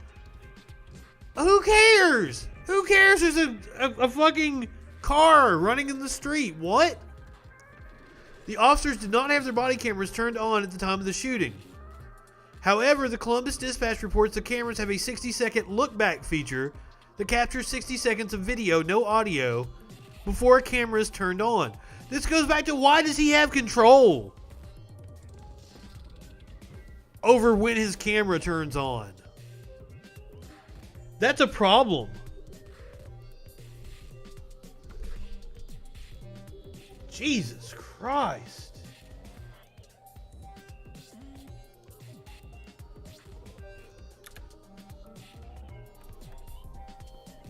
Who cares? Who cares there's a fucking car running in the street? What? The officers did not have their body cameras turned on at the time of the shooting. However, the Columbus Dispatch reports the cameras have a 60-second look-back feature that captures 60 seconds of video, no audio, before a camera is turned on. This goes back to why does he have control over when his camera turns on? That's a problem. Jesus Christ.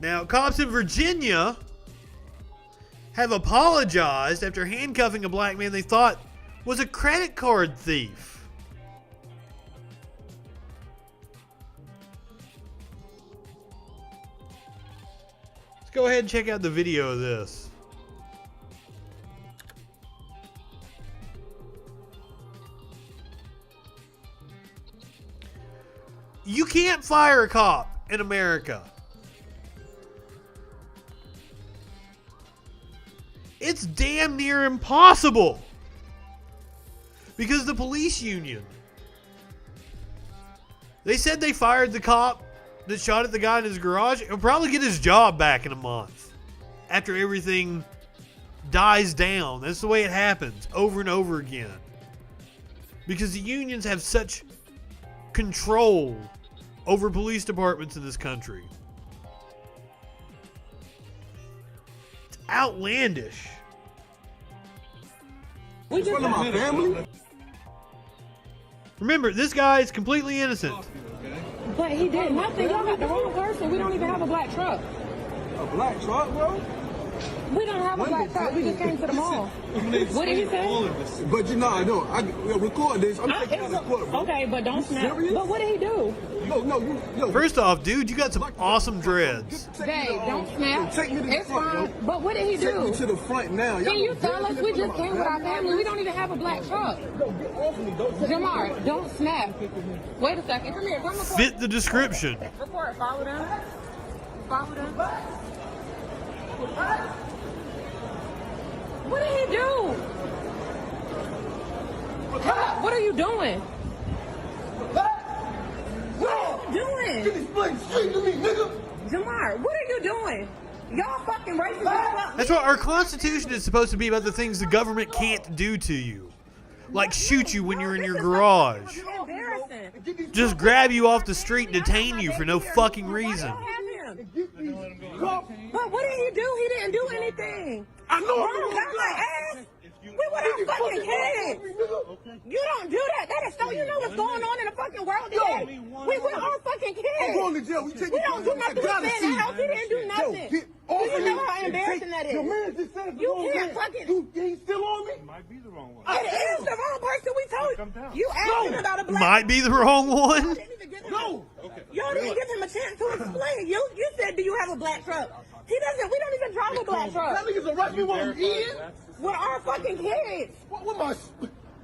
Now, cops in Virginia have apologized after handcuffing a black man they thought was a credit card thief. Let's go ahead and check out the video of this. You can't fire a cop in America. It's damn near impossible. Because the police union, they said they fired the cop that shot at the guy in his garage. He'll probably get his job back in a month after everything dies down. That's the way it happens over and over again. Because the unions have such control over police departments in this country. It's outlandish.
We just my family.
Remember, this guy is completely innocent.
But he did nothing. Y'all got the wrong person. We don't even have a black truck.
A black truck, bro?
We don't have a black truck. We just came to the mall. What did he say?
But you know, I record this. I'm taking out the court, bro.
Okay, but don't snap. But what did he do?
No.
First off, dude, you got some awesome dreads.
Babe, don't snap.
Take me to the front, yo.
But what did he do?
Take me to the front now.
Can you tell us? We just came with our family. We don't even have a black truck. Jamar, don't snap. Wait a second. Come here. Come
Fit the description.
Report. Follow them. Follow them. What did he do? What are you doing? What are you doing?
Get this blade straight to me, nigga.
Jamar, what are you doing? Y'all fucking racist.
That's why our Constitution is supposed to be about the things the government can't do to you. Like shoot you when you're in your garage.
Embarrassing.
Just grab you off the street and detain you for no fucking reason.
But what did he do? He didn't do anything.
I know.
Bro, got my ass. We with our fucking kids. You don't do that. That is so. You know what's going on in the fucking world today. We with our fucking kids.
I'm going to jail. We
don't do nothing. We stay in the house. He didn't do nothing. Do you know how embarrassing that is?
Your man just said
you can't fucking.
He's still on me?
Might be the wrong one.
It is the wrong person. We told you. You asked him about a black.
Might be the wrong one.
No.
Y'all didn't give him a chance to explain. You said, do you have a black truck? He doesn't. We don't even drive a black truck.
That nigga's arrest me while I'm eating?
With our fucking kids.
What my...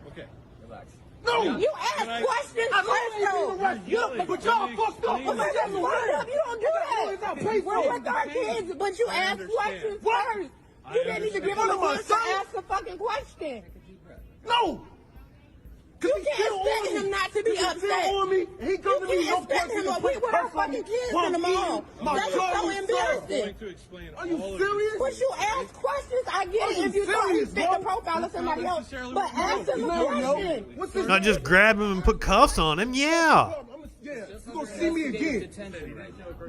Okay, relax.
No!
You ask questions first, though.
But y'all fucked up.
You don't do that. We're with our kids, but you ask questions first. You didn't even give him a chance to ask a fucking question.
No!
You can't expect him not to be upset.
On me. He comes to me.
You can't expect him. We with our fucking kids in the mall. That is so embarrassing.
Are you serious?
But you ask questions, I get it if you thought he fit the profile of somebody else. But ask him a question.
Not just grab him and put cuffs on him. Yeah.
Yeah, you gonna see me again.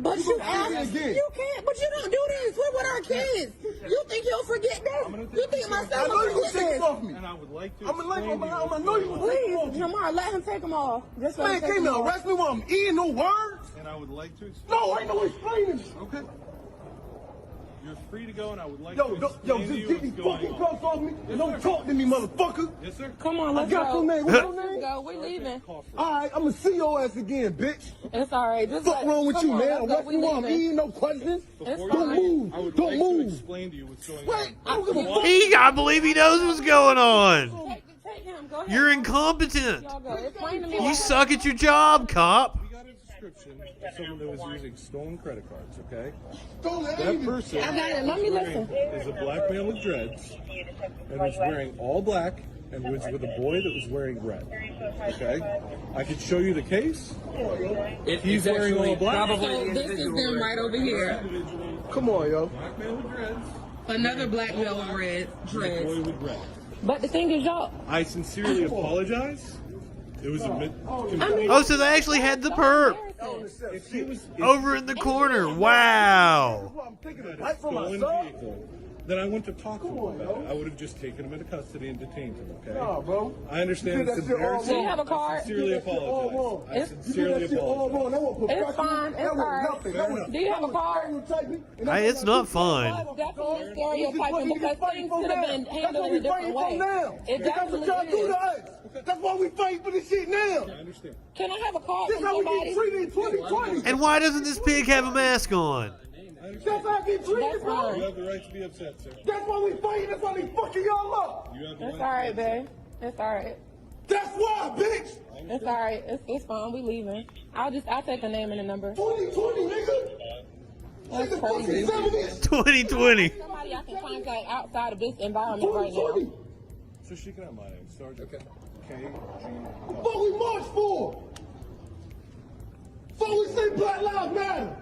But you ask, you can't, but you don't do this. We're with our kids. You think you'll forget that? You think my son will forget this?
And I would like to
I'm gonna know you will take them off me.
Jamar, let him take them off. Just
Man came to arrest me while I'm eating, no words?
And I would like to explain.
No, ain't no explaining.
Okay. You're free to go, and I would like to explain
just
to you
get these fucking cuffs off me and don't talk to me, motherfucker.
Yes, sir.
Come on, let's
got
go.
your name. What's your name?
Let's go. We're leaving.
All right, I'm gonna see your ass again, bitch.
It's all right. Just
What's wrong with you, man? Arrest me while I'm eating, no questions. Don't move.
I would
Don't
like
move.
to explain to you what's going
Wait, I don't give a fuck.
I believe he knows what's going on.
Take him. Go ahead.
You're incompetent.
Y'all go. Explain to me.
You suck at your job, cop.
We got a description of someone that was using stolen credit cards, okay?
Stolen
That person
I got it. Let me listen.
is a black man with dreads and was wearing all black and was with a boy that was wearing red. Okay? I could show you the case. If he's wearing all black.
So this is them right over here.
Come on, yo.
Black man with dreads.
Another black male with red dreads.
Boy with red.
But the thing is, y'all.
I sincerely apologize. It was a
Oh, so they actually had the perp over in the corner. Wow.
I'm thinking right for my son.
vehicle Then I went to talk to him about it. I would have just taken him into custody and detained him, okay?
No, bro.
I understand it's embarrassing.
Do you have a card?
I sincerely apologize. I sincerely apologize.
It's fine. It's all right. Do you have a card?
Hey, it's not fun.
Definitely stereotyping because things could have been handled in a different way. It definitely is.
That's why we fight for this shit now.
I understand.
Can I have a card
This
from
how we
somebody?
get treated in 2020.
And why doesn't this pig have a mask on?
That's how I get treated, bro.
You have the right to be upset, sir.
That's why we fighting. That's why they fucking y'all up.
You have the
It's
right
all right, babe. It's all right.
That's why, bitch.
It's all right. It's fine. We leaving. I'll take a name and a number.
2020, nigga.
That's crazy.
2020.
Somebody I can contact outside of this environment right now.
So she can have my name. Sergeant K.G.
What we march for? So we say Black Lives Matter.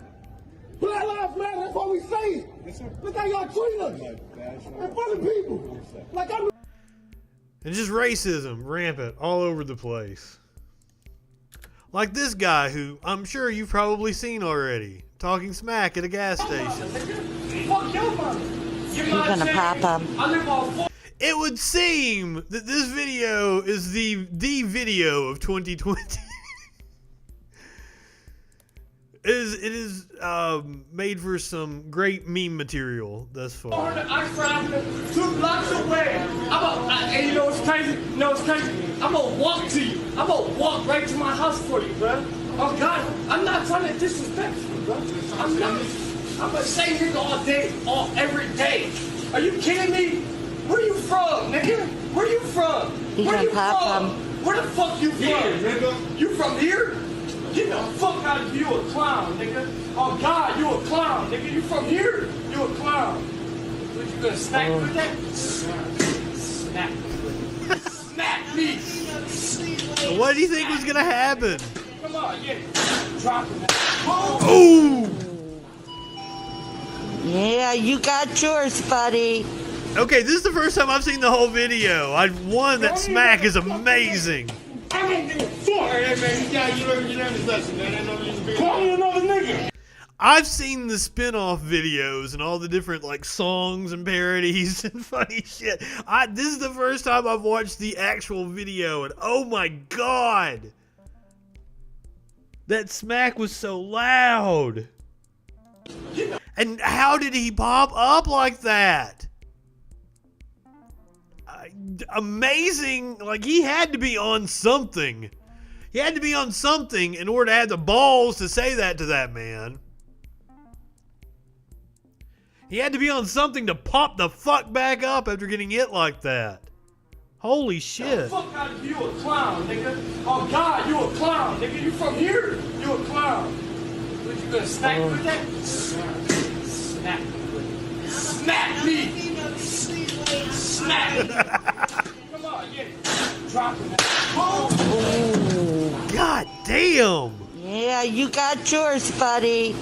Black Lives Matter, that's what we say.
Yes, sir.
Look how y'all treat us. In front of people. Like I'm...
And just racism rampant all over the place. Like this guy who I'm sure you've probably seen already, talking smack at a gas station.
Fuck your mother.
You're gonna pop him.
It would seem that this video is the video of 2020. It is made for some great meme material thus far.
I traveled 2 blocks away. And you know what's crazy? I'm gonna walk to you. I'm gonna walk right to my house for you, bro. Oh God, I'm not trying to disrespect you, bro. I'm not. I'm gonna say nigga all day, every day. Are you kidding me? Where you from, nigga? Where you from? Where you from? Where the fuck you from, nigga? You from here? Get the fuck out of here, you a clown, nigga. Oh God, you a clown, nigga. You from here? You a clown. What, you gonna smack with that? Smack. Smack me.
What do you think was gonna happen?
Come on, yeah. Drop him.
Ooh!
Yeah, you got yours, buddy.
Okay, this is the first time I've seen the whole video. That smack is amazing.
I don't give a fuck. Hey, man, you learn this lesson, man. Ain't no reason to be. Call me another nigga.
I've seen the spin-off videos and all the different like songs and parodies and funny shit. This is the first time I've watched the actual video, and oh my God, that smack was so loud. And how did he pop up like that? Amazing. Like, he had to be on something. He had to be on something in order to have the balls to say that to that man. He had to be on something to pop the fuck back up after getting hit like that. Holy shit.
Fuck out of you, a clown, nigga. Oh God, you a clown, nigga. You from here? You a clown. What, you gonna smack with that? Smack. Smack me. Smack. Come on, yeah. Drop him.
Oh, God damn.
Yeah, you got yours, buddy.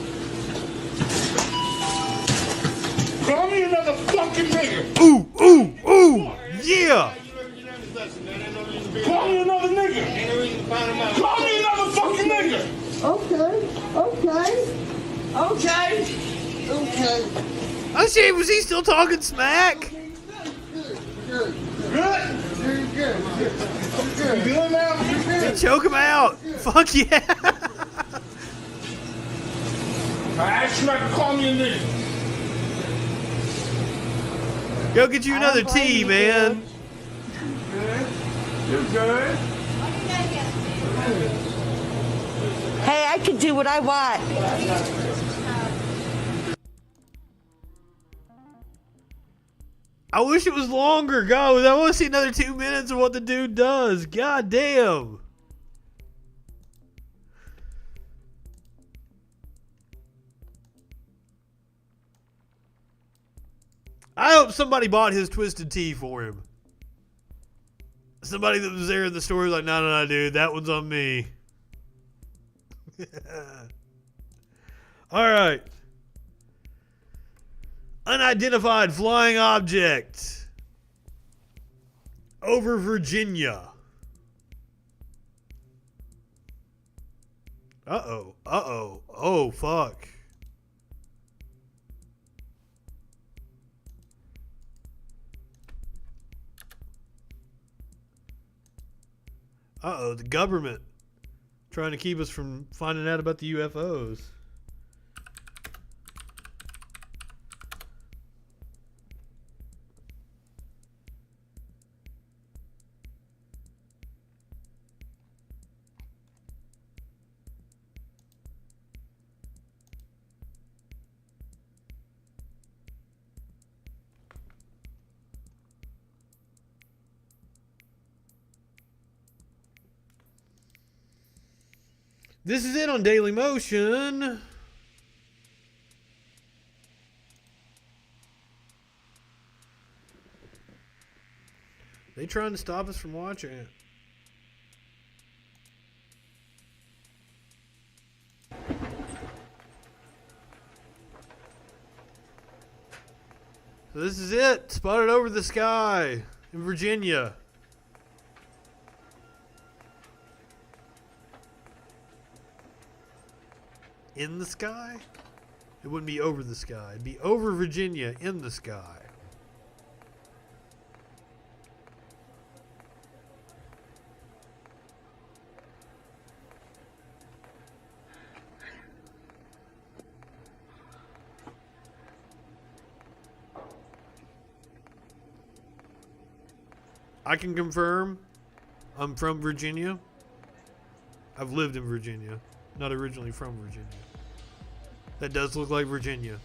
Call me another fucking nigga.
Ooh, ooh, ooh. Yeah.
Call me another nigga. Call me another fucking nigga. Okay.
Oh shit, was he still talking smack?
Good. You good now?
Choke him out. Fuck yeah.
I asked you not to call me a nigga.
Go get you another tea, man.
You good?
Hey, I can do what I want.
I wish it was longer. God, I want to see another 2 minutes of what the dude does. God damn. I hope somebody bought his twisted tea for him. Somebody that was there in the store was like, no, dude, that one's on me. All right. Unidentified flying object over Virginia. Uh-oh. Oh, fuck. Uh-oh, the government trying to keep us from finding out about the UFOs. This is it on Daily Motion. They trying to stop us from watching it. So this is it. Spotted over the sky in Virginia. In the sky? It wouldn't be over the sky. It'd be over Virginia in the sky. I can confirm I'm from Virginia. I've lived in Virginia. Not originally from Virginia. That does look like Virginia.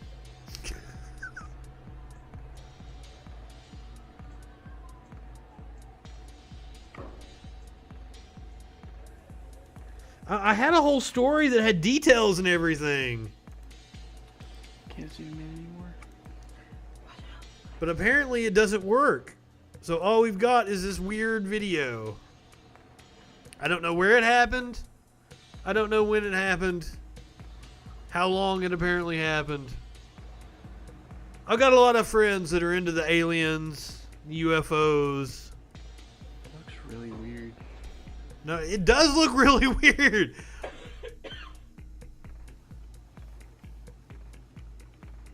I had a whole story that had details and everything.
Can't zoom in anymore.
But apparently it doesn't work. So all we've got is this weird video. I don't know where it happened. I don't know when it happened. How long it apparently happened. I've got a lot of friends that are into the aliens, UFOs.
Looks really weird.
No, it does look really weird.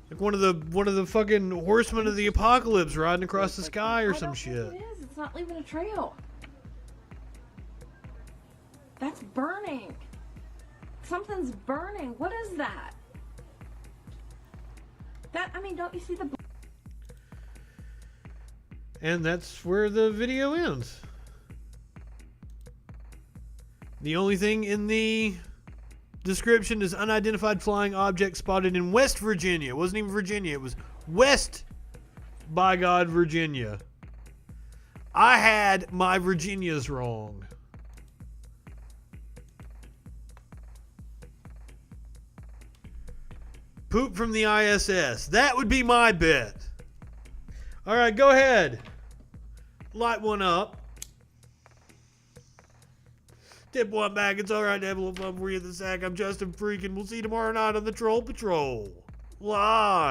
Like one of the fucking horsemen of the apocalypse riding across the sky or some shit.
It is. It's not leaving a trail. That's burning. Something's burning. What is that? Don't you see the...
And that's where the video ends. The only thing in the description is unidentified flying object spotted in West Virginia. It wasn't even Virginia. It was West, by God, Virginia. I had my Virginias wrong. Poop from the ISS. That would be my bet. All right, go ahead. Light one up. Tip one back. It's all right to have a little fun for you in the sack. I'm Justin Freakin. We'll see you tomorrow night on the Troll Patrol. Live.